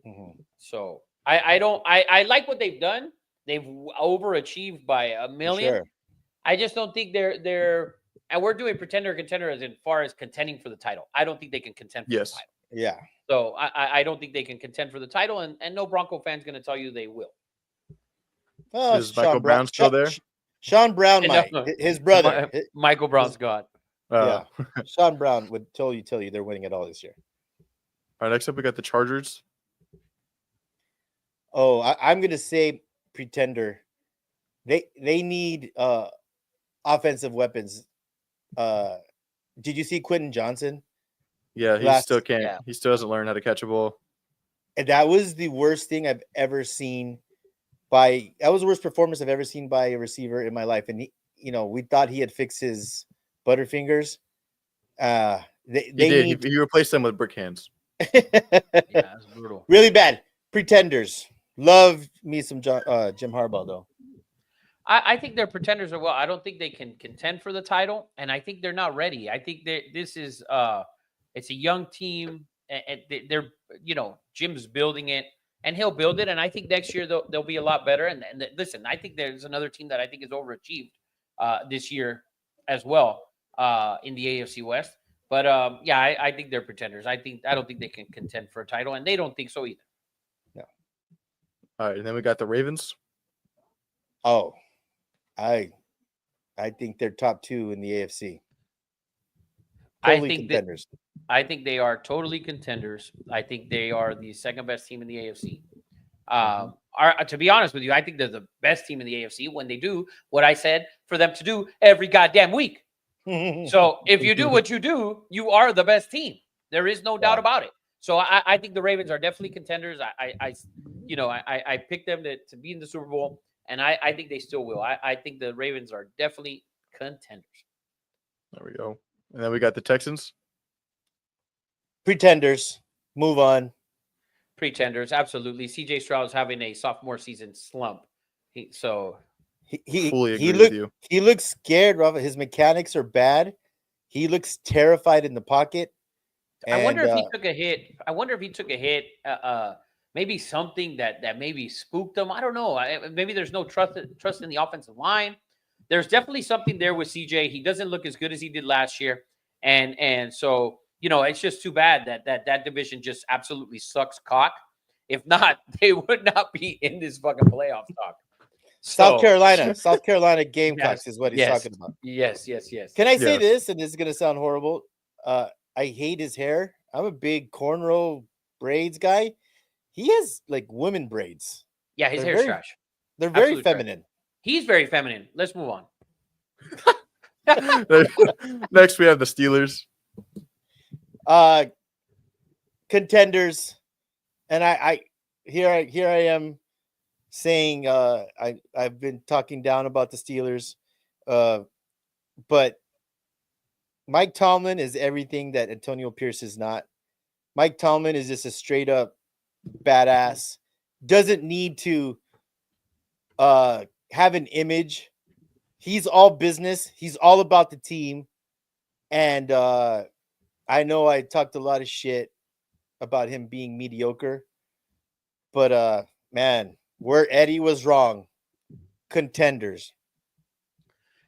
Mhm. So I like what they've done. They've overachieved by a For million. sure. I just don't think they're and we're doing pretender contender as far as contending for the title. I don't think they can contend for Yes. the title. Yeah. So I don't think they can contend for the title, and no Bronco fan's gonna tell you they will. Oh, Is Michael Brown still there? Sean Brown No, might. no. His brother. Michael Brown's gone. Uh, Yeah. Sean Brown would tell you they're winning it all this year. All right, next up we got the Chargers. Oh, I'm gonna say pretender. They need offensive weapons. Did you see Quentin Johnson? Yeah, he Last- still can't. yeah. He still hasn't learned how to catch a ball. And that was the worst thing I've ever seen that was the worst performance I've ever seen by a receiver in my life. And we thought he had fixed his butterfingers. They He did. need He replaced them with brick hands. Yeah, that's brutal. really bad. Pretenders. Love me some Jim Harbaugh though. I think they're pretenders as well. I don't think they can contend for the title, and I think they're not ready. I think this is it's a young team, and they're Jim's building it, and he'll build it. And I think next year they'll be a lot better. And listen, I think there's another team that I think is overachieved this year as well in the AFC West. But yeah, I think they're pretenders. I don't think they can contend for a title, and they don't think so either. All right, and then we got the Ravens. Oh, I think they're top 2 in the AFC. I Totally think contenders. I think they are totally contenders. I think they are the second best team in the AFC. To be honest with you, I think they're the best team in the AFC when they do what I said for them to do every goddamn week. So if you do what you do, you are the best team. There is no doubt about it. So I think the Ravens are definitely contenders. I picked them to be in the Super Bowl, and I think they still will. I think the Ravens are definitely contenders. There we go. And then we got the Texans. Pretenders. Move on. Pretenders, absolutely. CJ Stroud's having a sophomore season slump. He Fully agree with you. He looks scared, Rafa. His mechanics are bad. He looks terrified in the pocket. I wonder if he took a hit. Maybe something that maybe spooked him. I don't know. Maybe there's no trust in the offensive line. There's definitely something there with CJ. He doesn't look as good as he did last year, and so it's just too bad that division just absolutely sucks cock. If not, they would not be in this fucking playoff talk. South Carolina Gamecocks is what he's yes, talking about. Yes. Can I say Yes. this? And this is gonna sound horrible. I hate his hair. I'm a big cornrow braids guy. He has like women braids. Yeah, his They're hair's very- trash. They're very Absolute trash. feminine. He's very feminine. Let's move on. Next, we have the Steelers. Contenders, and I am saying I've been talking down about the Steelers, but Mike Tomlin is everything that Antonio Pierce is not. Mike Tomlin is just a straight up badass. Doesn't need to have an image. He's all business. He's all about the team. And I know I talked a lot of shit about him being mediocre, but man, where Eddie was wrong, contenders.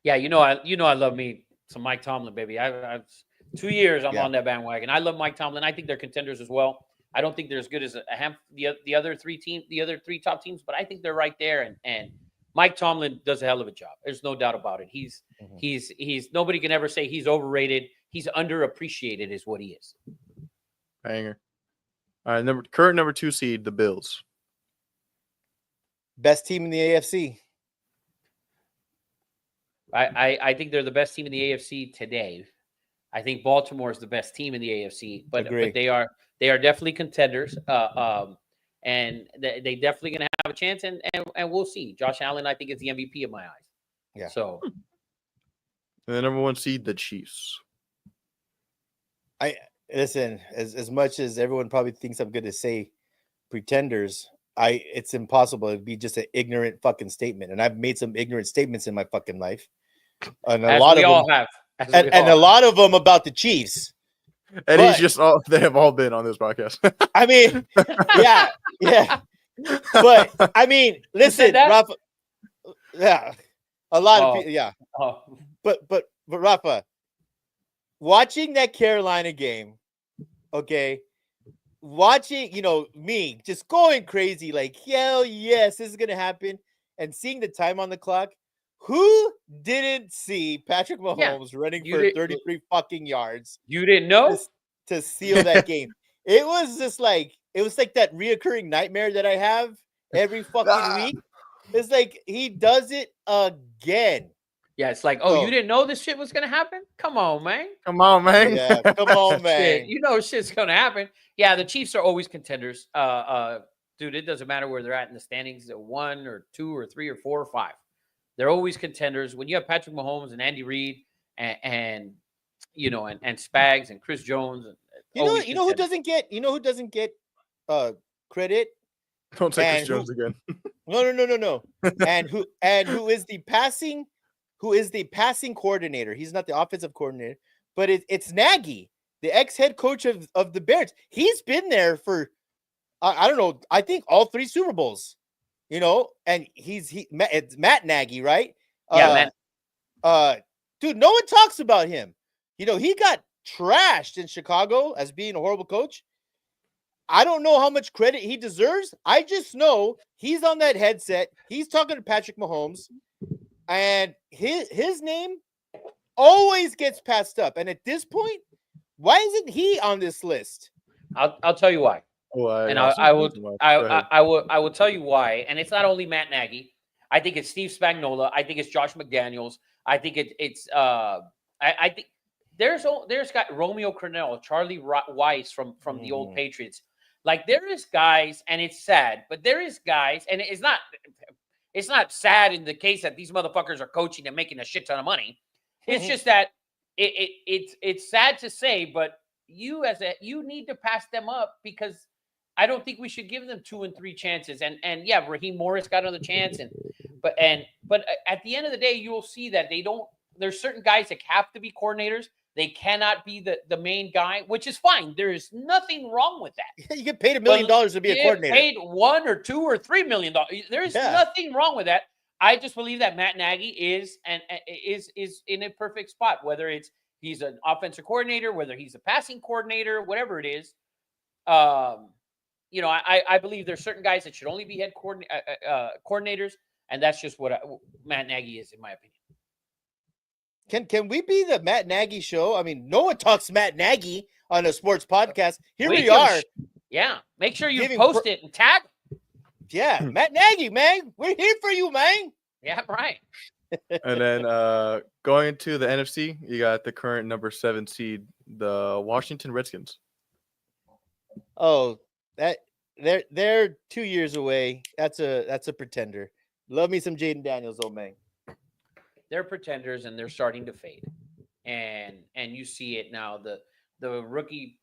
Yeah, I love me some Mike Tomlin, baby. I've 2 years I'm Yeah. on that bandwagon. I love Mike Tomlin. I think they're contenders as well. I don't think they're as good as the other three top teams, but I think they're right there. And Mike Tomlin does a hell of a job. There's no doubt about it. He's nobody can ever say he's overrated. He's underappreciated, is what he is. Banger. All right, current number 2 seed, the Bills. Best team in the AFC. I think they're the best team in the AFC today. I think Baltimore is the best team in the AFC, but they are definitely contenders. And they definitely gonna have a chance, and we'll see. Josh Allen, I think, is the MVP of my eyes. Yeah. So And the number 1 seed, the Chiefs. Listen, as much as everyone probably thinks I'm going to say pretenders, it's impossible. It'd be just an ignorant fucking statement. And I've made some ignorant statements in my fucking life. And a as lot we of all them, have. and a lot of them about the Chiefs. And he's But- just all they have all been on this podcast. I mean, yeah. But I mean, listen, that? Rafa. Yeah, a lot of Oh. people. Yeah, Oh, but Rafa, watching that Carolina game, okay, watching me just going crazy, like hell yes, this is gonna happen, and seeing the time on the clock. Who didn't see Patrick Mahomes running you for did- 33 fucking yards you didn't know? to seal that game? It was just like that reoccurring nightmare that I have every fucking week. It's like he does it again. Yeah, it's like, So- you didn't know this shit was gonna happen? Come on, man. Come on, man. Yeah, come on, Shit, man. you know shit's gonna happen. Yeah, the Chiefs are always contenders. Dude, it doesn't matter where they're at in the standings, 1 or 2 or 3 or 4 or 5. They're always contenders. When you have Patrick Mahomes and Andy Reid and Spags and Chris Jones, You know always who contenders. doesn't get credit? Don't say Chris And Jones again. No. and who is the passing coordinator? He's not the offensive coordinator, but it's Nagy, the ex-head coach of the Bears. He's been there for I don't know, I think all 3 Super Bowls. And it's Matt Nagy, right? Yeah, Dude, no one talks about him. He got trashed in Chicago as being a horrible coach. I don't know how much credit he deserves. I just know he's on that headset. He's talking to Patrick Mahomes, and his name always gets passed up. And at this point, why isn't he on this list? I'll tell you why. Oh, And got some I will reasons why. Go ahead. I will tell you why. And it's not only Matt Nagy. I think it's Steve Spagnuolo. I think it's Josh McDaniels. I think I think there's got Romeo Crennel, Charlie Weiss from the old Patriots. Like there is guys, and it's sad, but there is guys, and it's not sad in the case that these motherfuckers are coaching and making a shit ton of money. It's just that it's sad to say, but you need to pass them up because I don't think we should give them 2 and 3 chances. And yeah, Raheem Morris got another chance, but at the end of the day, you'll see that there's certain guys that have to be coordinators. They cannot be the main guy, which is fine. There is nothing wrong with that. You get paid $1 million to be a coordinator. Paid $1 or $2 or $3 million. There is nothing wrong with that. I just believe that Matt Nagy is in a perfect spot. Whether he's an offensive coordinator, whether he's a passing coordinator, whatever it is. I believe there's certain guys that should only be head coordinators, and that's just what Matt Nagy is, in my opinion. Can we be the Matt Nagy show? I mean, no one talks Matt Nagy on a sports podcast. Here we are. Yeah. Make sure you Giving post it and tag. Yeah, Matt Nagy, man. We're here for you, man. Yeah, right. And then going to the NFC, you got the current number 7 seed, the Washington Redskins. Oh, that they're 2 years away. That's a pretender. Love me some Jaden Daniels, old man. They're pretenders and they're starting to fade. And you see it now. The rookie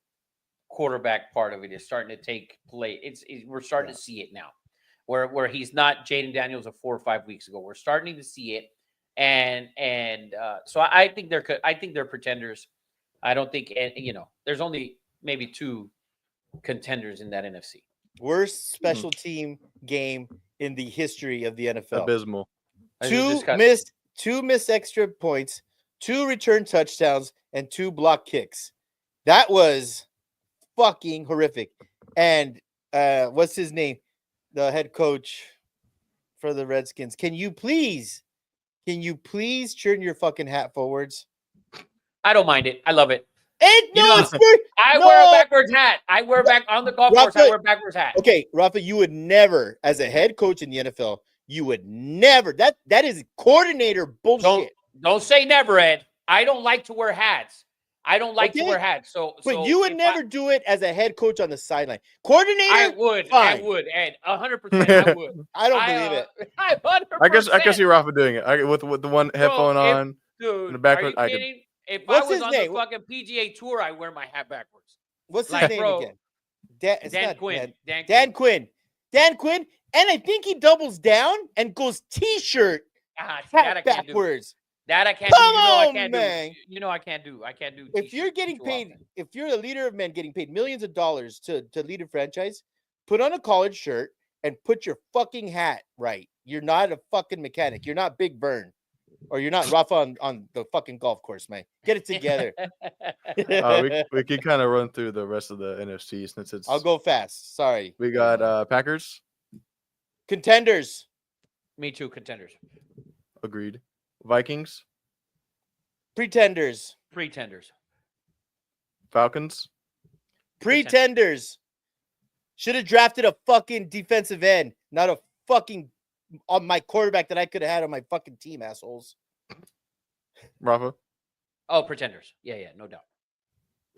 quarterback part of it is starting to take play. We're starting to see it now. Where he's not Jaden Daniels of 4 or 5 weeks ago. We're starting to see it. And so I think they're pretenders. I don't think there's only maybe 2 contenders in that NFC. Worst special team game in the history of the NFL. Abysmal. Two missed extra points, 2 return touchdowns, and 2 block kicks. That was fucking horrific. And what's his name? The head coach for the Redskins. Can you please turn your fucking hat forwards? I don't mind it. I love it. I wear a backwards hat. I wear back on the golf course. I wear a backwards hat. Okay, Rafa, you would never, as a head coach in the NFL, you would never. That is coordinator bullshit. Don't say never, Ed. I don't like to wear hats. I don't like to wear hats. But you would never do it as a head coach on the sideline. Coordinator, I would, Ed. 100%. I would. I don't believe it. I 100%. I can see Rafa doing it. With the one headphone on, dude, in the backwards. Are you kidding? If What's I was his on name? the fucking PGA Tour, I wear my hat backwards. What's his name again? Dan Quinn. Dan Quinn. And I think he doubles down and goes T-shirt That hat I can't do. backwards. That I can't do. Come You know I on, can't man. do. You know I can't do. I can't do. If you're t-shirts getting too paid, often. if you're a leader of men getting paid millions of dollars to lead a franchise, put on a collared shirt and put your fucking hat right. You're not a fucking mechanic. You're not Big Burn, or you're not Rafa on the fucking golf course, man. Get it together. We could kind of run through the rest of the NFC since it's. I'll go fast. Sorry. We got Packers. Contenders. Me too. Contenders, Agreed. Vikings. Pretenders. pretenders. Falcons. Pretenders. Should have drafted a fucking defensive end, not a fucking on my quarterback that I could have had on my fucking team, assholes. Rafa. Oh, pretenders. Yeah, no doubt.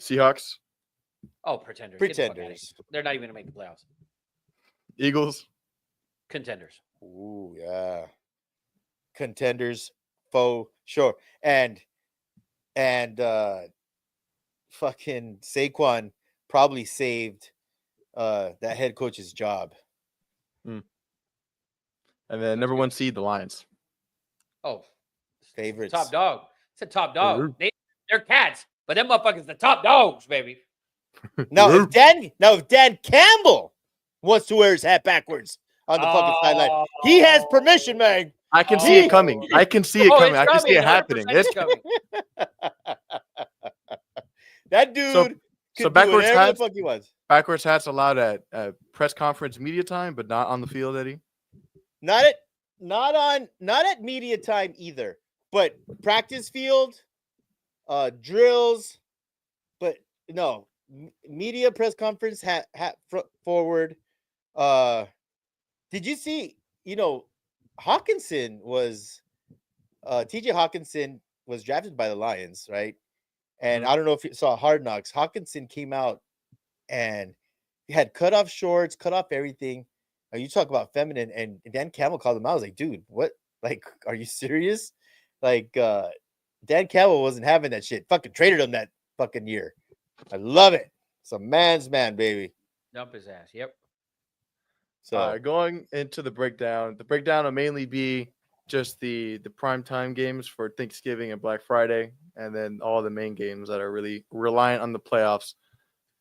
Seahawks. Oh, pretenders. Get the fuck outta here. Pretenders. They're not even gonna make the playoffs. Eagles. Contenders. Ooh, yeah. Contenders, faux sure. And fucking Saquon probably saved that head coach's job. And then number 1 seed, the Lions. Oh, Favorites. top dog. It's a top dog. Mhm. They're cats, but them motherfuckers the top dogs, baby. Now if Dan Campbell wants to wear his hat backwards on the fucking sideline, he has permission, man. I can see it coming. I can see it Oh, coming. it's I can see it coming, happening. 100% it's coming. That dude So could do backwards whatever hats. the fuck he wants. Backwards hats allowed at press conference media time, but not on the field, Eddie. Not at media time either, but practice field, drills, but no media press conference hat forward. Did you see? Hawkinson was TJ Hawkinson was drafted by the Lions, right? And I don't know if you saw Hard Knocks. Hawkinson came out and he had cut off shorts, cut off everything. You talk about feminine, and Dan Campbell called him out. I was like, dude, what? Like, are you serious? Like, Dan Campbell wasn't having that shit. Fucking traded him that fucking year. I love it. It's a man's man, baby. Dump his ass. Yep. So Going into the breakdown will mainly be just the prime time games for Thanksgiving and Black Friday, and then all the main games that are really reliant on the playoffs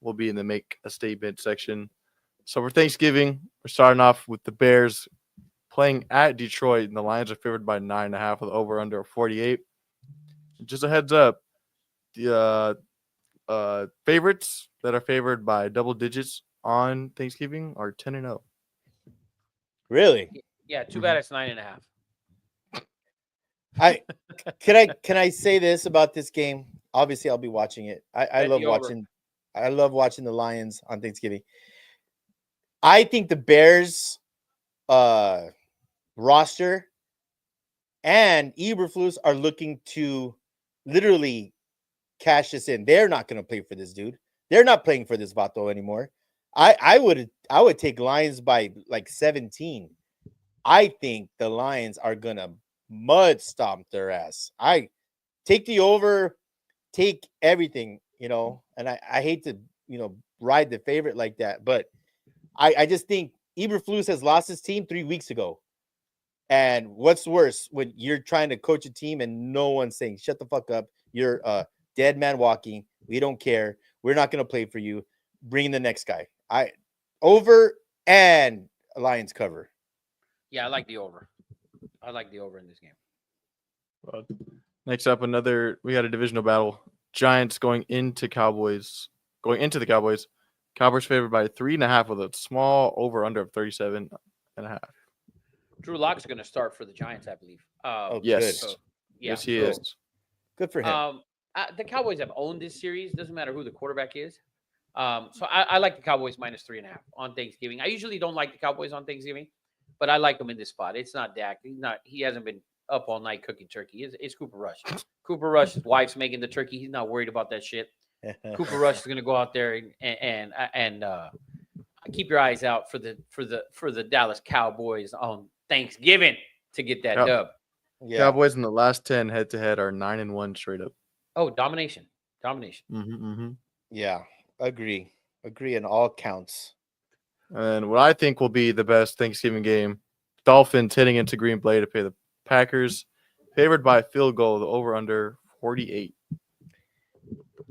will be in the make a statement section. So for Thanksgiving, we're starting off with the Bears playing at Detroit, and the Lions are favored by 9.5 with over under 48. Just a heads up, the favorites that are favored by double digits on Thanksgiving are 10-0. really, Yeah. Too bad it's 9.5. can I say this about this game? Obviously, I'll be watching it. I Bet love the over. watching. I love watching the Lions on Thanksgiving. I think the Bears roster and Eberflus are looking to literally cash this in. They're not going to play for this dude. They're not playing for this Vato anymore. I would take Lions by like 17. I think the Lions are going to mud stomp their ass. I take the over, take everything, and I hate to, ride the favorite like that, but I just think Eberflus has lost his team 3 weeks ago. And what's worse when you're trying to coach a team and no one's saying, shut the fuck up. You're a dead man walking. We don't care. We're not going to play for you. Bring in the next guy. Over and Lions cover. Yeah, I like the over. I like the over in this game. Next up, we had a divisional battle. Giants going into the Cowboys. Cowboys favored by 3.5 with a small over under of 37.5. Drew Lock's going to start for the Giants, I believe. Yes. Good. Yeah. Yes, he is. Good for him. The Cowboys have owned this series. Doesn't matter who the quarterback is. So I like the Cowboys minus 3.5 on Thanksgiving. I usually don't like the Cowboys on Thanksgiving, but I like them in this spot. It's not Dak. He hasn't been up all night cooking turkey. It's Cooper Rush. Cooper Rush's wife's making the turkey. He's not worried about that shit. Cooper Rush is going to go out there and keep your eyes out for the Dallas Cowboys on Thanksgiving to get that dub. Yeah. Cowboys in the last 10 head-to-head are 9-1 straight up. Oh, domination. Yeah. Agree on all counts. And what I think will be the best Thanksgiving game, Dolphins heading into Green Bay to play the Packers. favored by a field goal. The over under 48.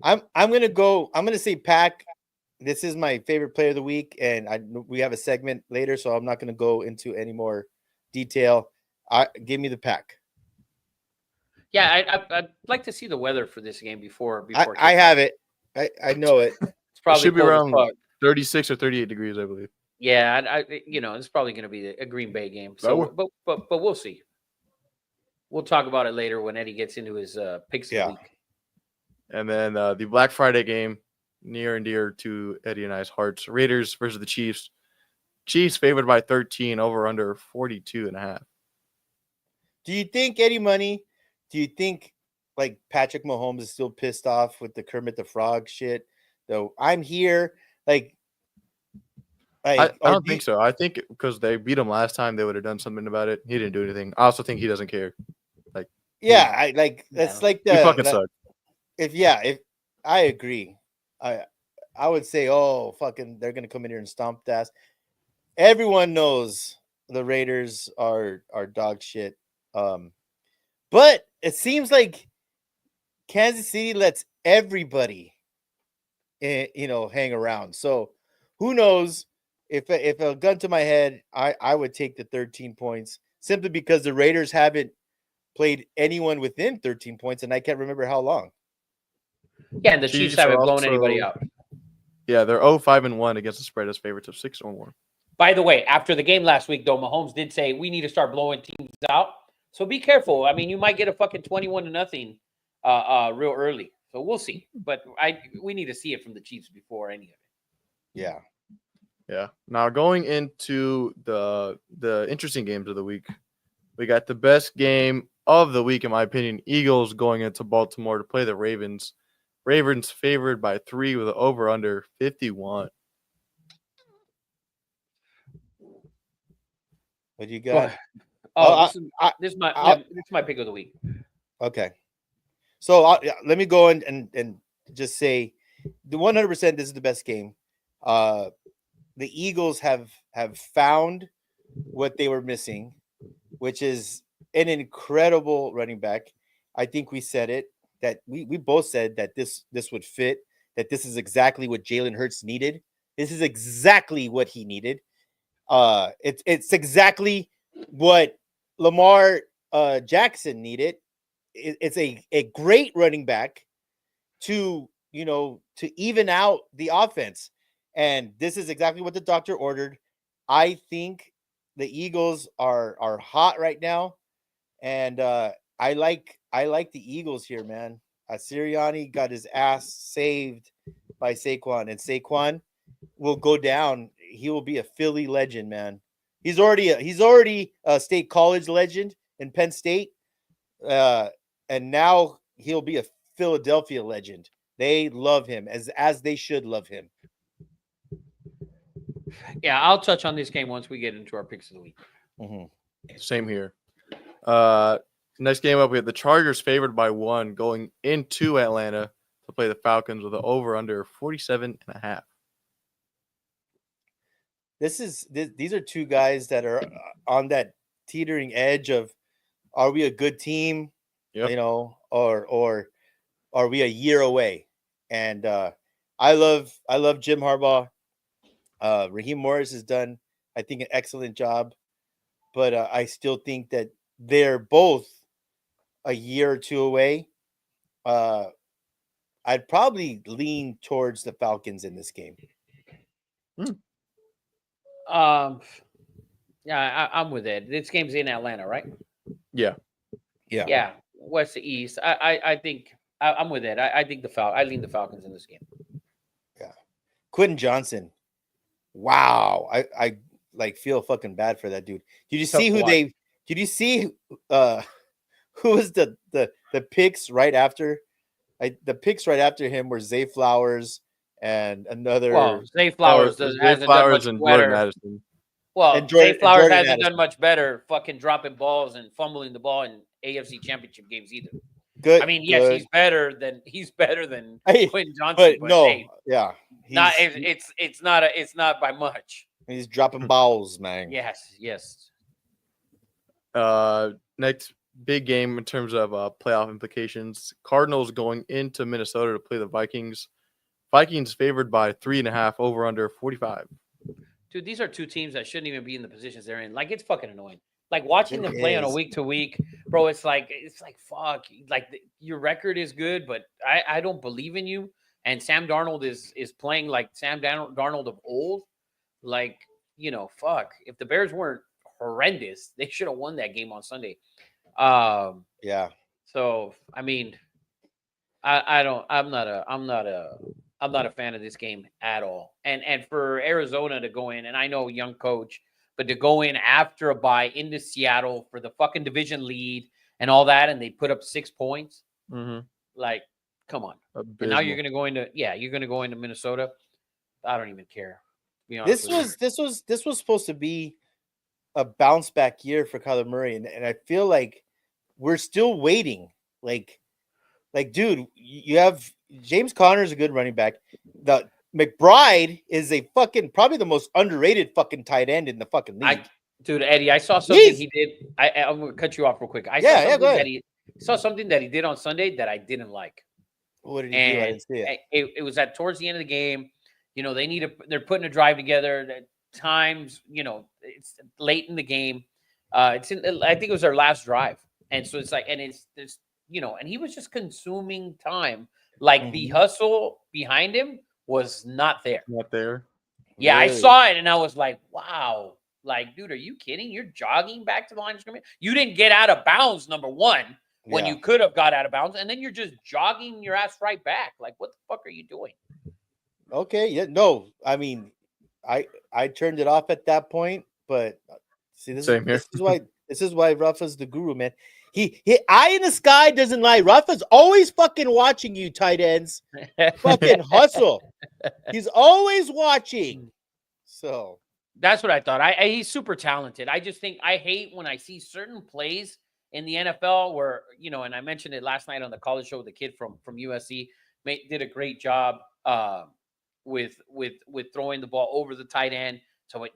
I'm gonna say Pack. This is my favorite player of the week, and we have a segment later, so I'm not gonna go into any more detail. Give me the Pack. Yeah, I'd like to see the weather for this game before. I have it. I know it. It's probably should be cold as around fuck. 36 or 38 degrees, I believe. Yeah, it's probably going to be a Green Bay game. So, but we'll see. We'll talk about it later when Eddie gets into his picks of the week. And then the Black Friday game, near and dear to Eddie and I's hearts. Raiders versus the Chiefs. Chiefs favored by 13, over under 42.5. Do you think, Eddie Money? Do you think like Patrick Mahomes is still pissed off with the Kermit the Frog shit? Though I'm here, I don't think so. I think because they beat him last time, they would have done something about it. He didn't do anything. I also think he doesn't care. That's like he fucking sucked. If I agree, I would say, oh fucking, they're gonna come in here and stomp the ass. Everyone knows the Raiders are dog shit. But it seems like Kansas City lets everybody, hang around. So who knows? If a gun to my head, I would take the 13 points simply because the Raiders haven't played anyone within 13 points, and I can't remember how long. Yeah, and the Chiefs haven't blown anybody out. Yeah, they're 0-5-1 against the spread as favorites of 6 or more. By the way, after the game last week, though, Mahomes did say we need to start blowing teams out. So be careful. I mean, you might get a fucking 21-0 real early. So we'll see. But we need to see it from the Chiefs before any of it. Yeah. Yeah. Now going into the interesting games of the week, we got the best game of the week, in my opinion. Eagles going into Baltimore to play the Ravens. Ravens favored by 3 with an over/under 51. What do you got? This is my pick of the week. Okay. So let me go and just say the 100% this is the best game. The Eagles have found what they were missing, which is an incredible running back. I think we said it, that we both said that this would fit, that this is exactly what Jalen Hurts needed. This is exactly what he needed. It's exactly what Lamar Jackson needed. It's a great running back to even out the offense. And this is exactly what the doctor ordered. I think the Eagles are hot right now. And I like the Eagles here, man. Sirianni got his ass saved by Saquon, and Saquon will go down. He will be a Philly legend, man. He's already a state college legend in Penn State, and now he'll be a Philadelphia legend. They love him as they should love him. Yeah, I'll touch on this game once we get into our picks of the week. Mm-hmm. Same here. Next game up, we have the Chargers favored by 1 going into Atlanta to play the Falcons with an over/under 47.5. These are two guys that are on that teetering edge of, are we a good team? Yep. Or are we a year away? And I love Jim Harbaugh. Raheem Morris has done, I think, an excellent job, but I still think that they're both a year or two away. I'd probably lean towards the Falcons in this game. Yeah, I'm with Ed. This game's in Atlanta, right? Yeah. West to East. I think I'm with Ed. I think I lean the Falcons in this game. Yeah. Quentin Johnson. Wow. I feel fucking bad for that dude. Did you see who was the picks right after? The picks right after him were Zay Flowers and another. Well, Zay Flowers hasn't done much better. Madison. Well, Zay Flowers hasn't done much better fucking dropping balls and fumbling the ball in AFC Championship games either. Good. I mean, yes, he's better than Quentin Johnson. But no, hey, yeah, it's not by much. He's dropping balls, man. Yes. Next big game in terms of playoff implications. Cardinals going into Minnesota to play the Vikings. Vikings favored by 3.5, over under 45. Dude, these are two teams that shouldn't even be in the positions they're in. Like, it's fucking annoying. Like, watching them play on a is. week to week, bro. It's like fuck. Like, your record is good, but I don't believe in you. And Sam Darnold is playing like Sam Darnold of old. Like, fuck. If the Bears weren't horrendous, they should have won that game on Sunday. Yeah. So I mean, I'm not a fan of this game at all. And for Arizona to go in, and I know young coach, but to go in after a bye into Seattle for the fucking division lead and all that, and they put up 6 points. Mm-hmm. Like, come on. And now you're gonna go into Minnesota. I don't even care. To be honest This was supposed to be a bounce back year for Kyler Murray, and I feel like we're still waiting. Like, dude, you have James Conner is a good running back. The McBride is a fucking probably the most underrated fucking tight end in the fucking league. Dude, Eddie, I saw something he did. I'm gonna cut you off real quick. I saw something that he did on Sunday that I didn't like. What did he do? I didn't see it. It was towards the end of the game. They're putting a drive together. At times, it's late in the game. I think it was their last drive, and so it's like, and it's and he was just consuming time. Like, the hustle behind him was not there. Not there. Yeah, Really? I saw it and I was like, wow. Like, dude, are you kidding? You're jogging back to the line of scrimmage. You didn't get out of bounds, number one, when you could have got out of bounds, and then you're just jogging your ass right back. Like, what the fuck are you doing? Okay, yeah, no, I mean, I turned it off at that point, but see, this is why Rafa's the guru, man. He eye in the sky doesn't lie. Rafa's always fucking watching you, tight ends. Fucking hustle. He's always watching. So that's what I thought. He's super talented. I just think I hate when I see certain plays in the NFL where, and I mentioned it last night on the college show. The kid from USC did a great job with throwing the ball over the tight end,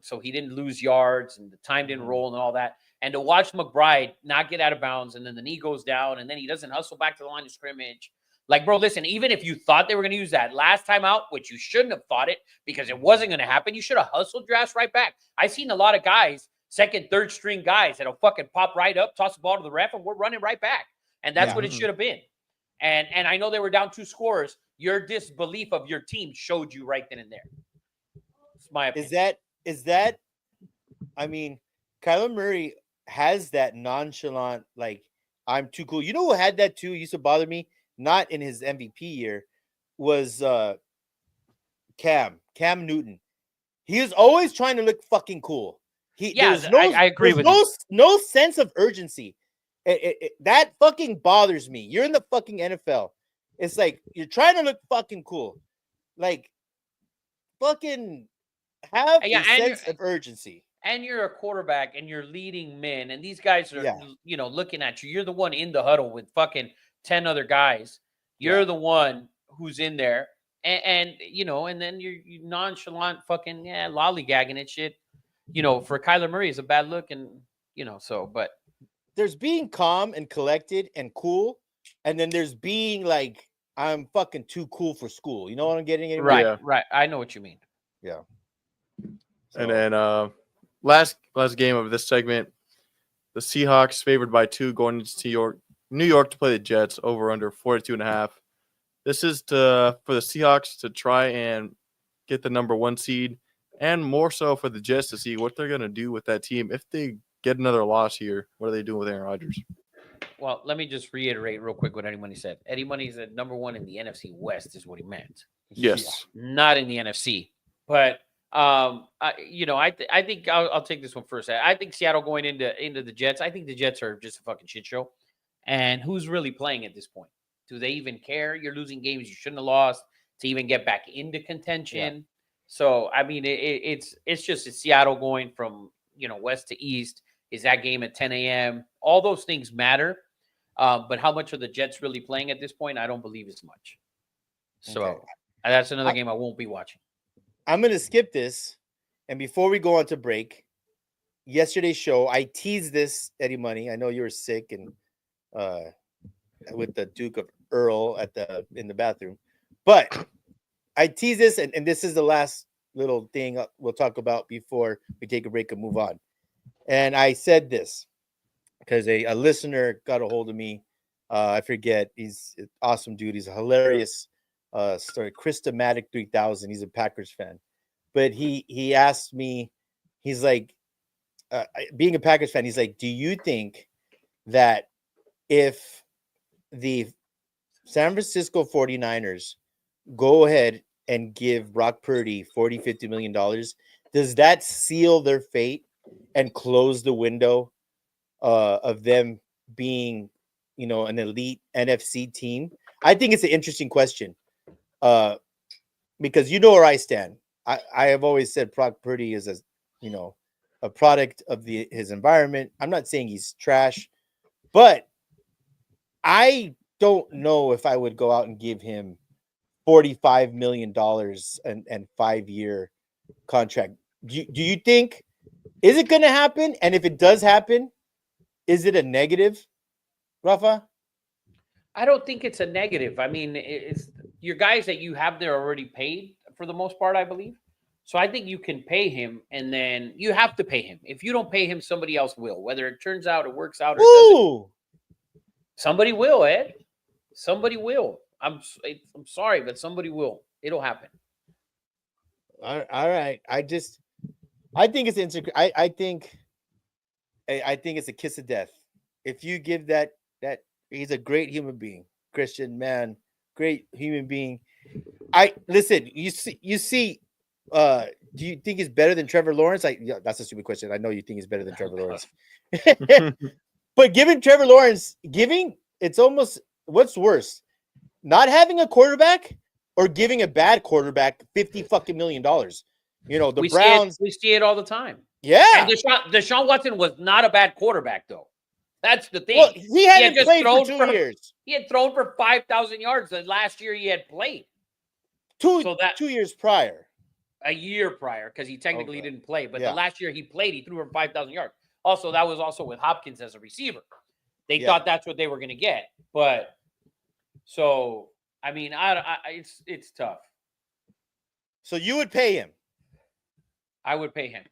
so he didn't lose yards and the time didn't roll and all that. And to watch McBride not get out of bounds, and then the knee goes down, and then he doesn't hustle back to the line of scrimmage. Like, bro, listen, even if you thought they were going to use that last time out, which you shouldn't have thought it because it wasn't going to happen, you should have hustled your ass right back. I've seen a lot of guys, second, third string guys, that'll fucking pop right up, toss the ball to the ref, and we're running right back. And that's what it should have been. And I know they were down 2 scores. Your disbelief of your team showed you right then and there. It's my opinion. Is that I mean, Kyler Murray has that nonchalant, like, I'm too cool. You know who had that too? Used to bother me, not in his MVP year, was Cam Newton. He was always trying to look fucking cool. I agree with you. No sense of urgency. That fucking bothers me. You're in the fucking NFL. It's like you're trying to look fucking cool. Like, fucking have a sense of urgency. And you're a quarterback and you're leading men, and these guys are, looking at you. You're the one in the huddle with fucking 10 other guys. You're the one who's in there, and then you're nonchalant fucking lollygagging and shit. For Kyler Murray is a bad look, and but there's being calm and collected and cool, and then there's being like, I'm fucking too cool for school. You know what I'm getting at? Right. I know what you mean. Yeah. So. And then last game of this segment, the Seahawks favored by 2 going into New York to play the Jets, over under 42.5. This is for the Seahawks to try and get the number 1 seed, and more so for the Jets to see what they're going to do with that team. If they get another loss here, what are they doing with Aaron Rodgers? Well, let me just reiterate real quick what Eddie Money said. Eddie Money's at number 1 in the NFC West is what he meant. Yes. Not in the NFC. But I think I'll take this one first. I think Seattle going into the Jets. I think the Jets are just a fucking shit show. And who's really playing at this point? Do they even care? You're losing games you shouldn't have lost to even get back into contention. Yeah. So I mean, it's just Seattle going from west to east. Is that game at 10 a.m.? All those things matter. But how much are the Jets really playing at this point? I don't believe as much. So that's another game I won't be watching. I'm going to skip this. And before we go on to break, yesterday's show, I teased this, Eddie Money. I know you were sick and with the Duke of Earl in the bathroom. But I tease this, and this is the last little thing we'll talk about before we take a break and move on. And I said this because a listener got a hold of me. I forget. He's an awesome dude. He's a hilarious story. Christomatic 3000. He's a Packers fan. But he asked me, he's like, being a Packers fan, he's like, do you think that if the San Francisco 49ers go ahead and give Brock Purdy $40-50 million, does that seal their fate and close the window of them being, an elite NFC team? I think it's an interesting question because where I stand. I have always said Brock Purdy is a product of his environment. I'm not saying he's trash, but I don't know if I would go out and give him $45 million and 5-year contract. Do you think, is it going to happen? And if it does happen, is it a negative, Rafa? I don't think it's a negative. I mean, it's your guys that you have there already paid for the most part, I believe. So I think you can pay him, and then you have to pay him. If you don't pay him, somebody else will. Whether it turns out it works out or doesn't, somebody will, Ed. Somebody will. I'm sorry, but somebody will. It'll happen. All right. I think it's insecure. I think it's a kiss of death. If you give that he's a great human being, Christian man, great human being. Listen. You see. Do you think he's better than Trevor Lawrence? That's a stupid question. I know you think he's better than Trevor Lawrence. But giving Trevor Lawrence, it's almost, what's worse? Not having a quarterback or giving a bad quarterback $50 million. The Browns. We see it all the time. Yeah. And Deshaun Watson was not a bad quarterback, though. That's the thing. Well, he hadn't played for 2 years. He had thrown for 5,000 yards the last year he had played. 2 years prior. A year prior, because he technically didn't play. But Yeah. the last year he played, he threw for 5,000 yards. Also, that was also with Hopkins as a receiver. They thought that's what they were going to get. But so, I mean, it's tough. So you would pay him? I would pay him.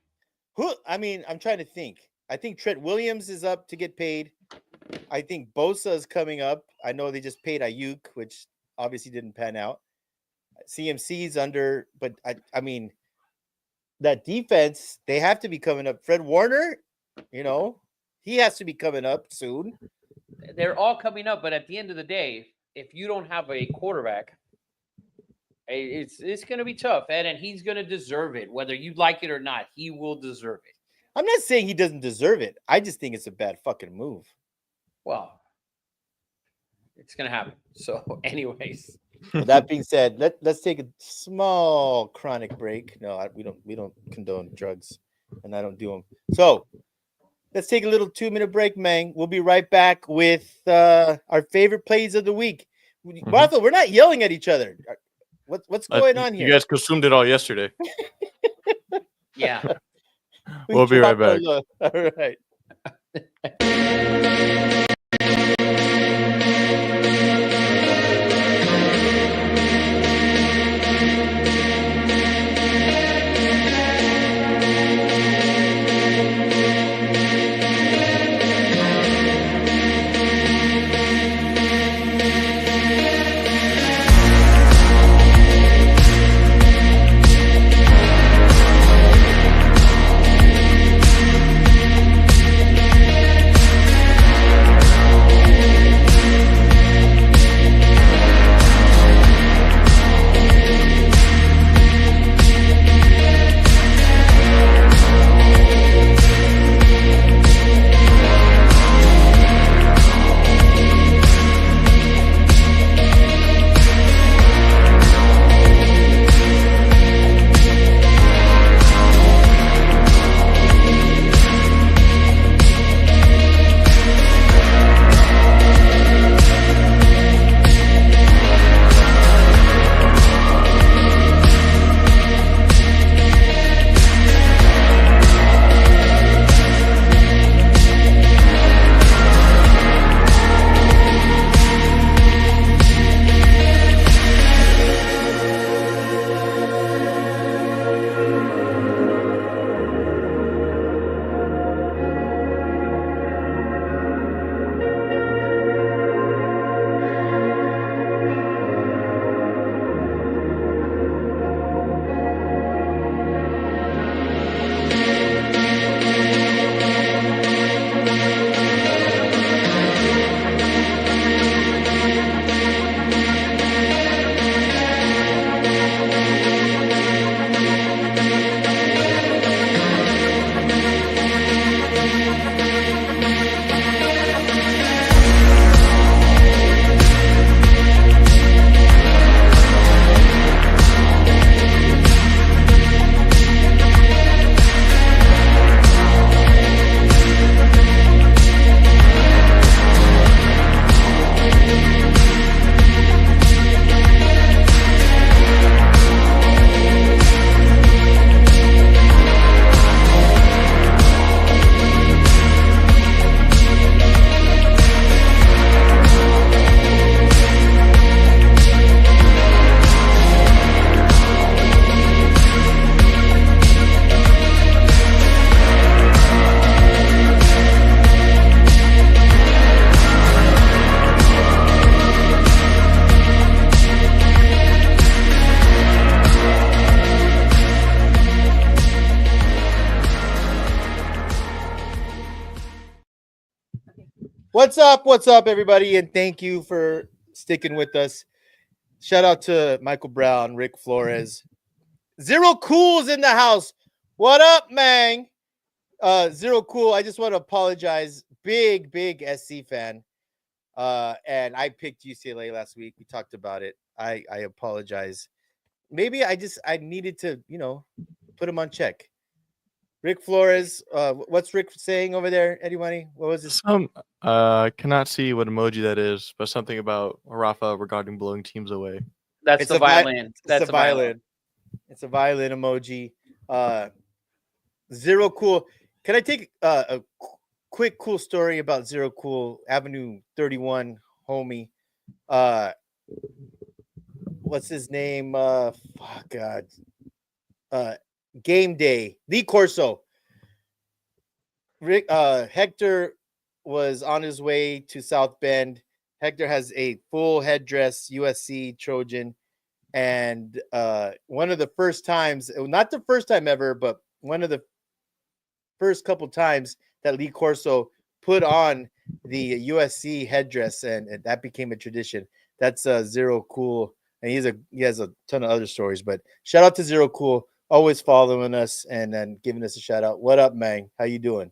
I'm trying to think. I think Trent Williams is up to get paid. I think Bosa is coming up. I know they just paid Ayuk, which obviously didn't pan out. CMC's under, but I mean, that defense, they have to be coming up. Fred Warner, he has to be coming up soon. They're all coming up, but at the end of the day, if you don't have a quarterback, it's going to be tough, Ed, and he's going to deserve it. Whether you like it or not, he will deserve it. I'm not saying he doesn't deserve it. I just think it's a bad fucking move. Well, it's going to happen. So, anyways. With that being said, let's take a small chronic break. No, we don't condone drugs, and I don't do them. So let's take a little 2-minute break, man. We'll be right back with our favorite plays of the week. Martha, we're not yelling at each other. What's going on here? You guys consumed it all yesterday. Yeah. We'll be right back. All right. What's up? What's up, everybody? And thank you for sticking with us. Shout out to Michael Brown, Rick Flores. Zero Cool's in the house. What up, man? Zero Cool. I just want to apologize. Big SC fan. And I picked UCLA last week. We talked about it. I apologize. Maybe I needed to, put him on check. Rick Flores, what's Rick saying over there? Anybody? What was this? Cannot see what emoji that is, but something about Rafa regarding blowing teams away. That's the violin. That's a violin. It's a violin emoji. Zero Cool. Can I take a quick cool story about Zero Cool, Avenue 31 homie? What's his name? Game Day, Lee Corso. Hector was on his way to South Bend. Hector has a full headdress, USC Trojan, and one of the first times, not the first time ever, but one of the first couple times that Lee Corso put on the USC headdress, and that became a tradition. That's Zero Cool, and he has a ton of other stories. But shout out to Zero Cool. Always following us and then giving us a shout out. What up, man? How you doing?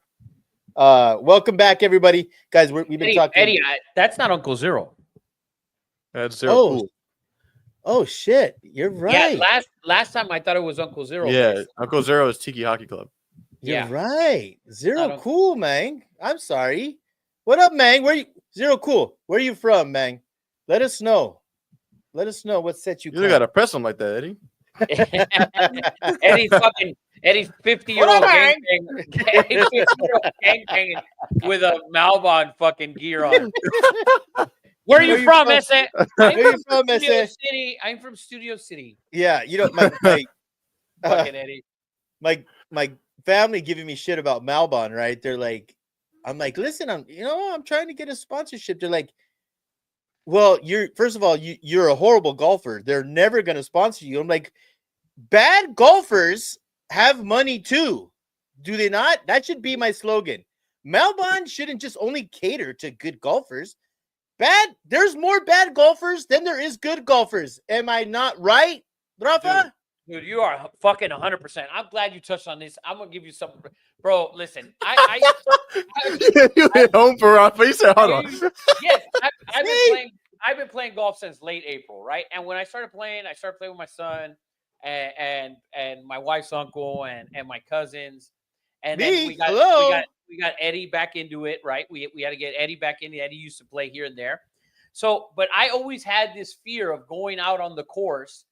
Welcome back, everybody. Guys, we've been talking. Eddie, that's not Uncle Zero. That's Zero Cool. Oh shit, you're right. Yeah, last time I thought it was Uncle Zero. Yeah, Uncle Zero is Tiki Hockey Club. You're right. Zero Cool, man. I'm sorry. What up, man? Zero Cool? Where are you from, man? Let us know. Let us know what set you. You got to press him like that, Eddie. Eddie's 50-year-old gang with a Malbon fucking gear on. Where are you from, S.A.? I'm from Studio City. Yeah, my fucking Eddie. My family giving me shit about Malbon, right? They're like, I'm like, listen, I'm trying to get a sponsorship. They're like, well, first of all, you're a horrible golfer. They're never going to sponsor you. I'm like, bad golfers have money too. Do they not? That should be my slogan. Malbon shouldn't just only cater to good golfers. There's more bad golfers than there is good golfers. Am I not right, Rafa? Dude, you are fucking 100%. I'm glad you touched on this. I'm gonna give you something, bro. Listen, I you hit home for Rafa. You said, hold on. Yes, I've been playing golf since late April, right? And when I started playing with my son and my wife's uncle and my cousins, and then we got Eddie back into it, right? We had to get Eddie back in. Eddie used to play here and there, but I always had this fear of going out on the course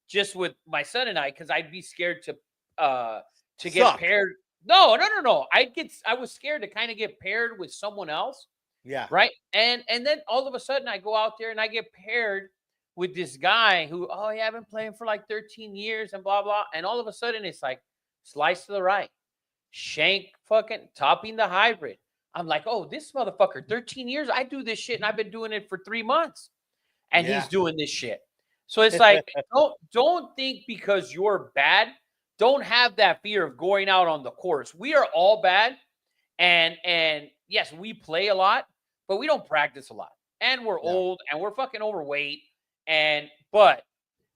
just with my son and I, because I'd be scared to get paired. No. I was scared to kind of get paired with someone else. Yeah. Right. And then all of a sudden I go out there and I get paired with this guy who, I've been playing for like 13 years and blah, blah. And all of a sudden it's like slice to the right, shank fucking topping the hybrid. I'm like, this motherfucker, 13 years. I do this shit and I've been doing it for 3 months and he's doing this shit. So it's like, don't think because you're bad, don't have that fear of going out on the course. We are all bad. And yes, we play a lot, but we don't practice a lot. And we're old and we're fucking overweight. But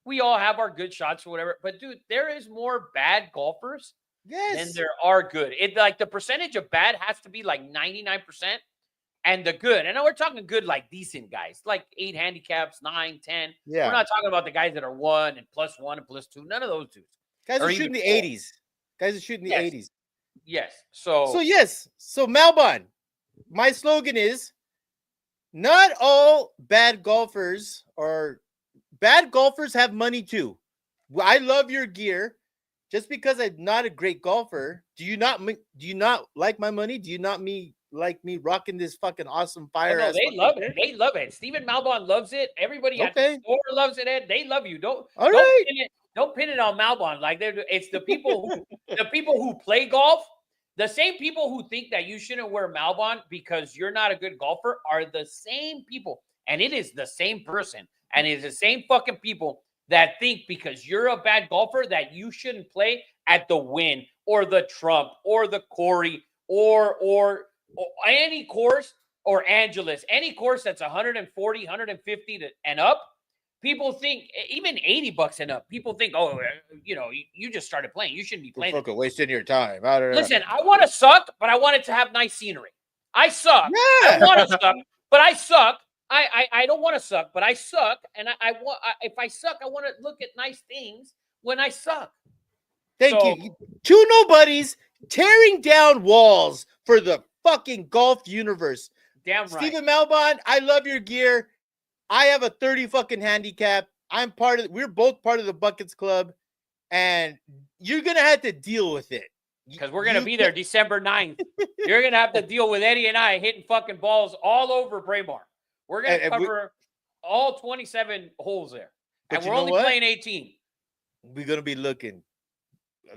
we all have our good shots or whatever. But dude, there is more bad golfers than there are good. Like the percentage of bad has to be like 99%. And the good, and we're talking good, like decent guys, like 8 handicaps, 9, 10. Yeah. We're not talking about the guys that are 1 and +1 and +2. None of those dudes. Guys are shooting the 80s. Guys are shooting the 80s. Yes. So Malbon, my slogan is not all bad golfers have money too. I love your gear. Just because I'm not a great golfer, do you not like my money? Do you not like me rocking this fucking awesome fire? No, they love it. They love it. Stephen Malbon loves it. Everybody at the store loves it. Ed. They love you. Don't pin it on Malbon. Like it's the people who play golf. The same people who think that you shouldn't wear Malbon because you're not a good golfer are the same people, and it is the same person, and it's the same fucking people that think because you're a bad golfer that you shouldn't play at the Wynn or the Trump or the Corey or any course or Angeles, any course that's 140, 150 and up, people think even $80 and up. People think, oh, you just started playing. You shouldn't be You're playing. fucking wasting your time. I don't know. Listen, I want to suck, but I want it to have nice scenery. I suck. Yeah. I want to suck, but I suck. I don't want to suck, but I suck, and I want. If I suck, I want to look at nice things when I suck. Thank So- you. Two nobodies tearing down walls for the fucking golf universe. Damn right. Stephen Malbon, I love your gear. I have a 30 fucking handicap. We're both part of the Buckets Club, and you're gonna have to deal with it. Because we're going to be there December 9th. You're going to have to deal with Eddie and I hitting fucking balls all over Braemar. We're going to And we- cover all 27 holes there. But And you we're know only what? playing 18. We're gonna be looking.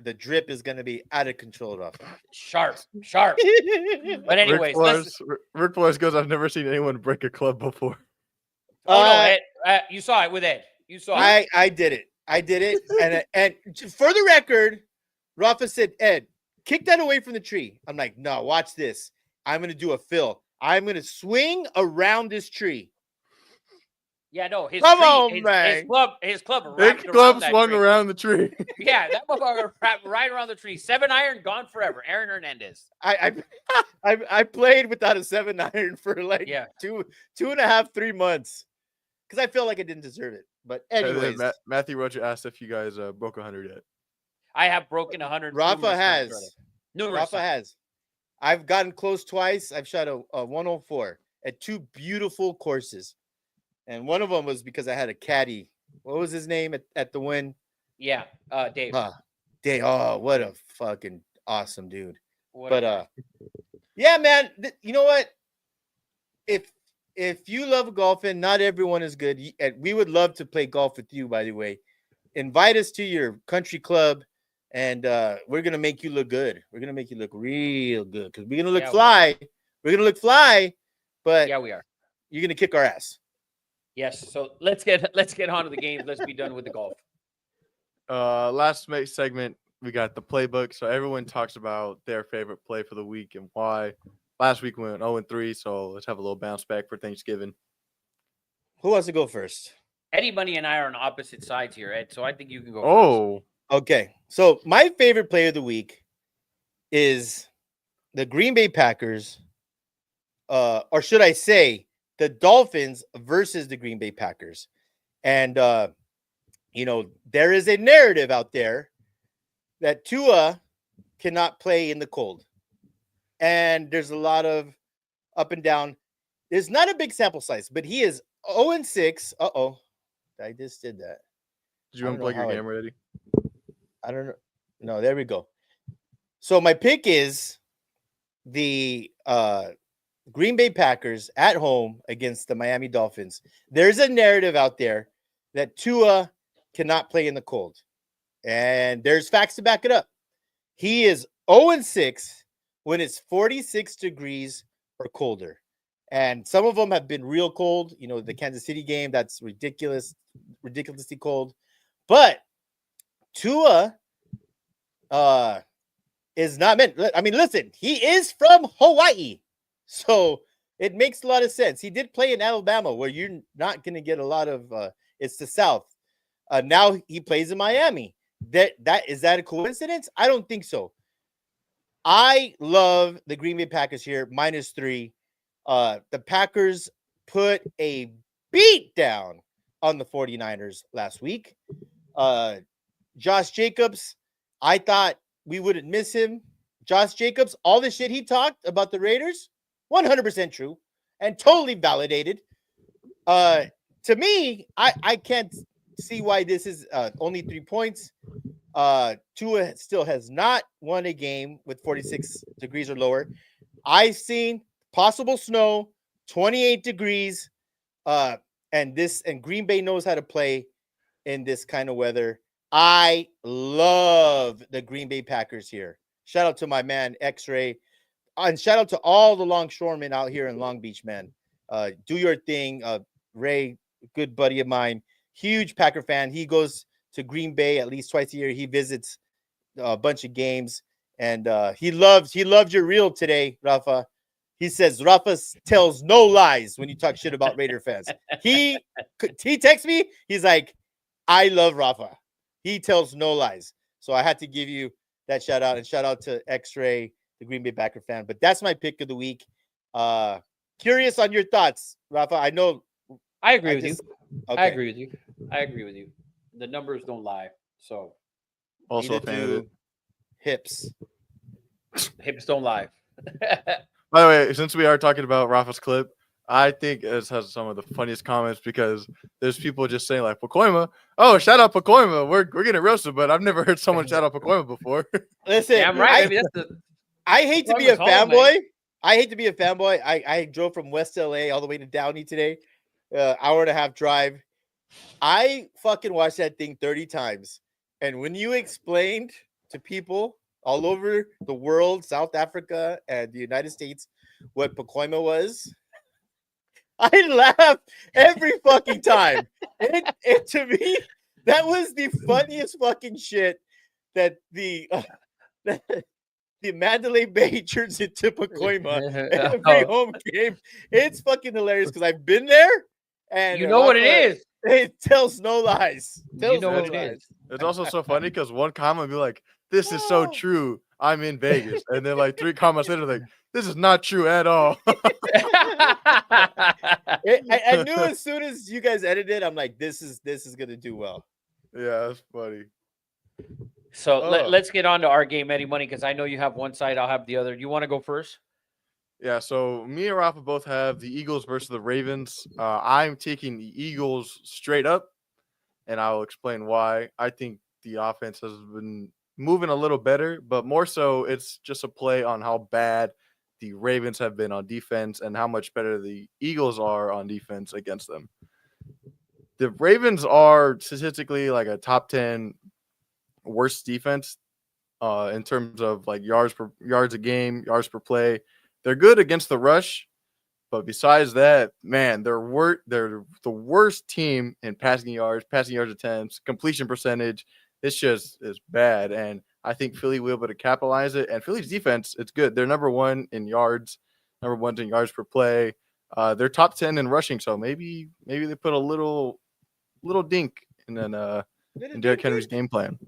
The drip is gonna be out of control, Rafa. Sharp. But anyways, Rick Flores goes, I've never seen anyone break a club before. oh no, Ed, you saw it with Ed. You saw it. I did it. And for the record, Rafa said, Ed, kick that away from the tree. I'm like, no, watch this. I'm gonna do a fill. I'm gonna swing around this tree. Yeah, no, his Come tree, on, his man. club His wrapped around club that swung tree. around the tree. Yeah, that motherfucker wrapped right around the tree. 7-iron gone forever. Aaron Hernandez. I played without a 7-iron for like Yeah. 2.5, 3 months because I felt like I didn't deserve it. But And then anyways, Matthew Rocha asked if you guys broke 100 yet. I have broken 100. Rafa numerous times has. already. Numerous Rafa times. has. I've gotten close twice. I've shot a 104 at 2 beautiful courses. And one of them was because I had a caddy. What was his name at the win? Yeah, Dave. Dave. Oh, what a fucking awesome dude. What But a- yeah, man. You know what? If you love golfing, not everyone is good. And we would love to play golf with you, by the way. Invite us to your country club, and we're gonna make you look good. We're gonna make you look real good because we're gonna look Yeah, fly. We're gonna look fly, but yeah, we are. you're gonna kick our ass. Yes. So let's get on to the games. Let's be done with the golf. Last segment, we got the playbook. So everyone talks about their favorite play for the week and why. Last week we went 0-3, so let's have a little bounce back for Thanksgiving. Who wants to go first? Eddie Money and I are on opposite sides here, Ed. So I think you can go. Oh, Okay, so my favorite play of the week is the Green Bay Packers, or should I say, the Dolphins versus the Green Bay Packers. And, there is a narrative out there that Tua cannot play in the cold. And there's a lot of up and down. There's not a big sample size, but he is 0-6. Uh-oh, I just did that. did you I don't know unplug your how I- camera, Eddie? I don't know. No, there we go. So my pick is the Green Bay Packers at home against the Miami Dolphins. There's a narrative out there that Tua cannot play in the cold. And there's facts to back it up. He is 0-6 when it's 46 degrees or colder. And some of them have been real cold. The Kansas City game, that's ridiculously cold. But Tua is not meant. I mean, listen, he is from Hawaii, so it makes a lot of sense. He did play in Alabama, where you're not going to get a lot of. It's the South. Now he plays in Miami. That is that a coincidence? I don't think so. I love the Green Bay Packers here, -3. The Packers put a beat down on the 49ers last week. Josh Jacobs, I thought we wouldn't miss him. Josh Jacobs, all the shit he talked about the Raiders, 100% true and totally validated. To me, I can't see why this is only 3 points. Tua still has not won a game with 46 degrees or lower. I've seen possible snow, 28 degrees, and Green Bay knows how to play in this kind of weather. I love the Green Bay Packers here. Shout out to my man X-Ray, and shout out to all the longshoremen out here in Long Beach, man. Do your thing. Ray, good buddy of mine, huge Packer fan. He goes to Green Bay at least twice a year. He visits a bunch of games, and he loved your reel today, Rafa. He says Rafa tells no lies when you talk shit about Raider fans. He texts me. He's like, I love Rafa. He tells no lies. So I had to give you that shout out, and shout out to X-Ray, the Green Bay Packer fan. But that's my pick of the week. Curious on your thoughts, Rafa. I know. I agree with you. Okay. I agree with you. I agree with you. The numbers don't lie. So Also a Neither fan of do it. hips. hips don't lie. By the way, since we are talking about Rafa's clip, I think it has some of the funniest comments because there's people just saying like Pacoima. Oh, shout out Pacoima. We're getting roasted, but I've never heard someone shout out Pacoima before. Listen, Yeah, I'm right. Maybe that's the I hate to be a Pacoima's home, fanboy. I hate to be a fanboy. I drove from West LA all the way to Downey today, hour and a half drive. I fucking watched that thing 30 times. And when you explained to people all over the world, South Africa and the United States, what Pacoima was, I laughed every fucking time. It to me, that was the funniest fucking shit that the Mandalay Bay turns into Pacoima every home game. It's fucking hilarious because I've been there, and You know what it is. It tells no lies. You know what it is. It's also so funny because one comment would be like, "This is so true. I'm in Vegas," and then like 3 comments later, like, "This is not true at all." I knew as soon as you guys edited, I'm like, this is gonna do well. Yeah, that's funny. So Oh. let's get on to our game, Eddie Money, because I know you have one side, I'll have the other. You want to go first? Yeah, so me and Rafa both have the Eagles versus the Ravens. I'm taking the Eagles straight up, and I'll explain why. I think the offense has been moving a little better, but more so it's just a play on how bad the Ravens have been on defense and how much better the Eagles are on defense against them. The Ravens are statistically like a top 10 worst defense in terms of like yards a game, yards per play. They're good against the rush, but besides that, man, they're the worst team in passing yards attempts, completion percentage. It's just is bad, and I think Philly will be able to capitalize it. And Philly's defense, it's good. They're number 1 in yards, number 1 in yards per play. They're top 10 in rushing, so maybe they put a little dink in Derrick Henry's game plan.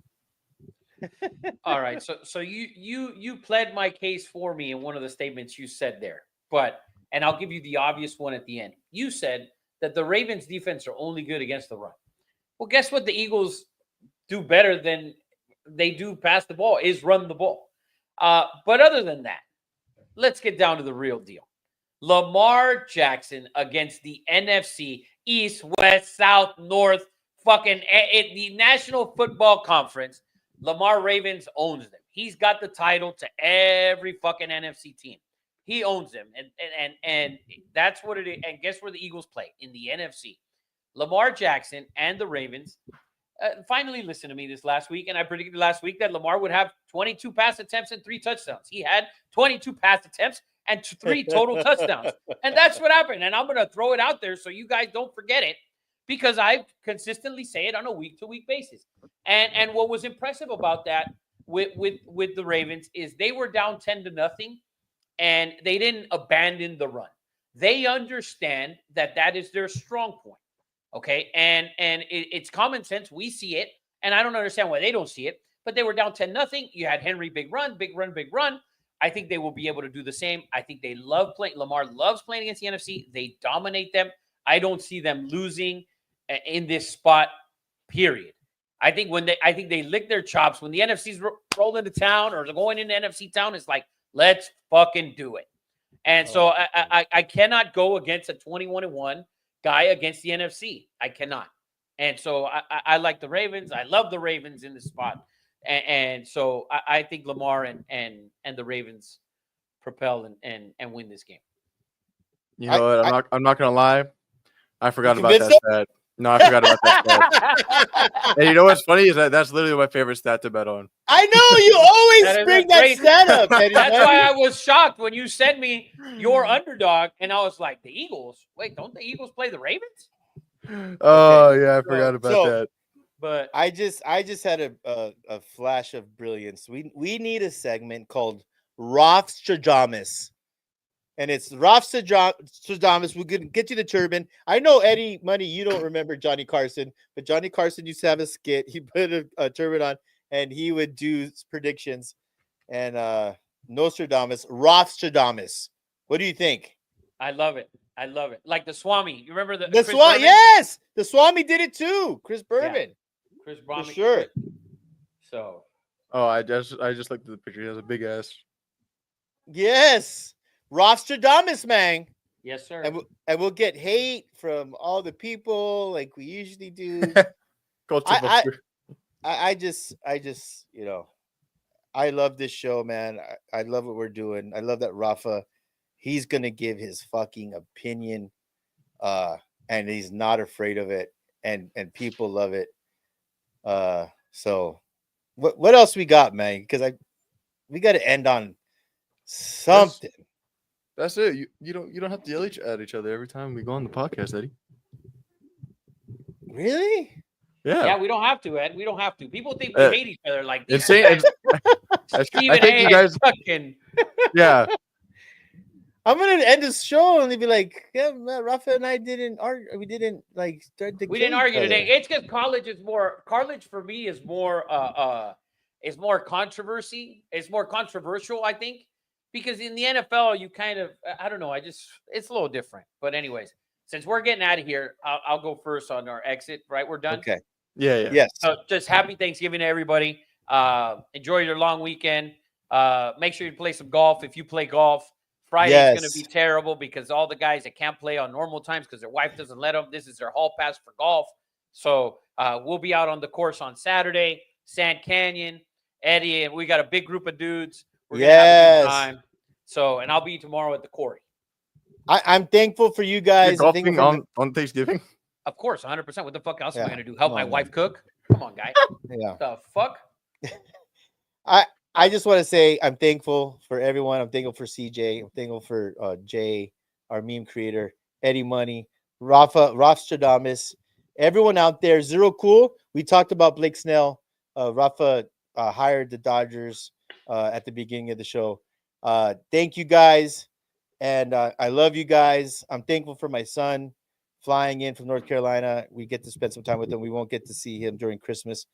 All right. So you pled my case for me in one of the statements you said there. And I'll give you the obvious one at the end. You said that the Ravens defense are only good against the run. Well, guess what the Eagles do better than they do pass the ball is run the ball. But other than that, let's get down to the real deal. Lamar Jackson against the NFC East, West, South, North, fucking the National Football Conference. Lamar Ravens owns them. He's got the title to every fucking NFC team. He owns them, and that's what it is. And guess where the Eagles play? In the NFC. Lamar Jackson and the Ravens finally listened to me this last week, and I predicted last week that Lamar would have 22 pass attempts and 3 touchdowns. He had 22 pass attempts and 3 total touchdowns, and that's what happened. And I'm going to throw it out there so you guys don't forget it, because I consistently say it on a week-to-week basis. And what was impressive about that with the Ravens is they were down 10-0, and they didn't abandon the run. They understand that is their strong point. Okay, and it's common sense. We see it, and I don't understand why they don't see it. But they were down 10-0. You had Henry, big run. I think they will be able to do the same. I think they love playing. Lamar loves playing against the NFC. They dominate them. I don't see them losing in this spot, period. I think they lick their chops when the NFC's roll into town or they're going into NFC town. It's like, let's fucking do it. And so I cannot go against a 21-1 guy against the NFC. I cannot. And so I like the Ravens. I love the Ravens in this spot. And so I think Lamar and the Ravens propel and win this game. You know what? I'm not gonna lie. I forgot about convinced that stat. No, I forgot about that stat. And you know what's funny is that's literally my favorite stat to bet on. I know you always bring that crazy. stat up. Eddie. That's why I was shocked when you sent me your underdog, and I was like, the Eagles? Wait, don't the Eagles play the Ravens? Oh yeah, I forgot about that. But I just had a flash of brilliance. We need a segment called Roth's Chajamas. and it's Ralph Stradamus. We're gonna get you the turban. I know Eddie Money. You don't remember Johnny Carson, but Johnny Carson used to have a skit. He put a turban on, and he would do predictions. And Nostradamus, Ralph Stradamus. What do you think? I love it. I love it. Like the Swami. You remember the The Chris Swami? Berman? Yes, the Swami did it too. Chris Berman, Chris for Berman. sure. So Oh, I just looked at the picture. He has a big ass. Yes, Ralph Stradamus, man. yes, sir. And we'll get hate from all the people like we usually do. I just, I love this show, man. I love what we're doing. I love that Rafa, he's gonna give his fucking opinion, and he's not afraid of it, and people love it. So what else we got, man? Because we got to end on something. That's it. You don't have to yell at each other every time we go on the podcast, Eddie. Really? Yeah, we don't have to, Ed. We don't have to. People think we hate each other. Like It's saying. I Stephen think you guys. fucking. Yeah. I'm gonna end this show and be like, yeah, man, Rafa and I didn't argue. We didn't like start to. We kill didn't each argue other. today. It's because college for me is more controversy. It's more controversial, I think, because in the NFL you kind of I don't know. It's a little different. But anyways, since we're getting out of here, I'll go first on our exit. Right, we're done. Okay. Yeah. Yes. So just happy Thanksgiving to everybody. Enjoy your long weekend. Make sure you play some golf if you play golf. Friday's going to be terrible because all the guys that can't play on normal times because their wife doesn't let them. This is their hall pass for golf. So we'll be out on the course on Saturday. Sand Canyon, Eddie, and we got a big group of dudes. We're gonna have a good time. So, and I'll be tomorrow at the Quarry. I'm thankful for you guys. You're golfing on Thanksgiving? Of course, 100%. What the fuck else am I Yeah. going to do? Help Come my on, wife man. cook? Come on, guy. Yeah. The fuck? I just want to say I'm thankful for everyone. I'm thankful for CJ. I'm thankful for Jay, our meme creator, Eddie Money, Ralph Stradamus, everyone out there. Zero Cool. We talked about Blake Snell. Rafa hired the Dodgers at the beginning of the show. Thank you guys. And I love you guys. I'm thankful for my son flying in from North Carolina. We get to spend some time with him. We won't get to see him during Christmas.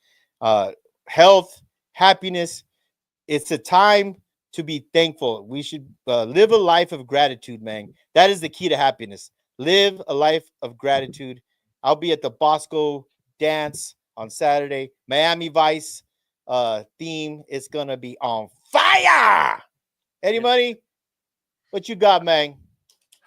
Health, happiness. It's a time to be thankful. We should live a life of gratitude, man. That is the key to happiness. Live a life of gratitude. I'll be at the Bosco Dance on Saturday. Miami Vice theme is going to be on fire. Eddie Money, what you got, man?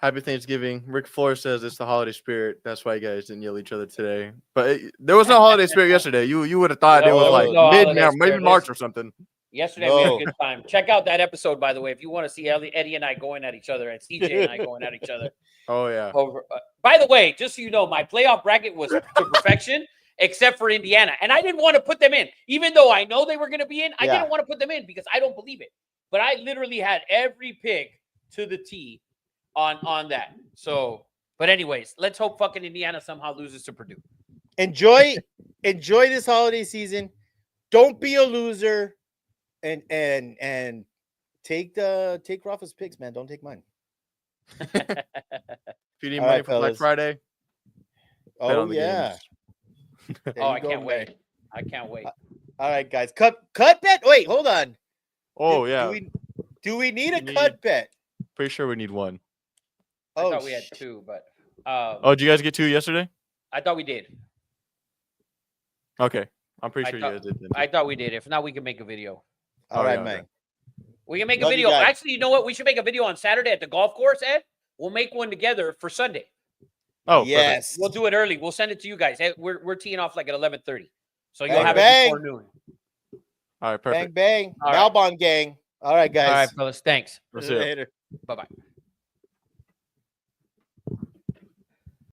Happy Thanksgiving. Rick Floor says it's the holiday spirit. That's why you guys didn't yell at each other today. But there was no holiday spirit yesterday. You would have thought it was like no holiday mid-March, maybe spirit. March or something. Yesterday we had a good time. Check out that episode, by the way, if you want to see Eddie and I going at each other and CJ and I going at each other. Oh, yeah. Over. By the way, just so you know, my playoff bracket was to perfection, except for Indiana, and I didn't want to put them in, even though I know they were going to be in. I didn't want to put them in because I don't believe it. But I literally had every pick to the T on that. So, but anyways, let's hope fucking Indiana somehow loses to Purdue. Enjoy this holiday season. Don't be a loser. And take Rafa's picks, man. Don't take mine. If you need All money right, for Black fellas. Friday, bet Oh on the yeah. games. There Oh, you I go, can't man. wait. I can't wait. All right, guys. Cut bet. Wait, hold on. Oh, Do- yeah. Do we need a We cut need- bet? Pretty sure we need one. I Oh, thought we had two, but Oh, did you guys get two yesterday? I thought we did. Okay. I'm pretty I sure thought- you guys did. then. I thought we did. If not, we can make a video. all Oh, right, yeah, man. okay. We can make a Love you video. guys. Actually, you know what? We should make a video on Saturday at the golf course, Ed. We'll make one together for Sunday. Oh, perfect. Yes. We'll do it early. We'll send it to you guys. Hey, we're teeing off like at 11:30, so you'll Bang, have bang. it before noon. All right, Bang perfect. bang. All right. Malbon gang. All right, guys. All right, fellas. Thanks. That's it. Later. Bye bye.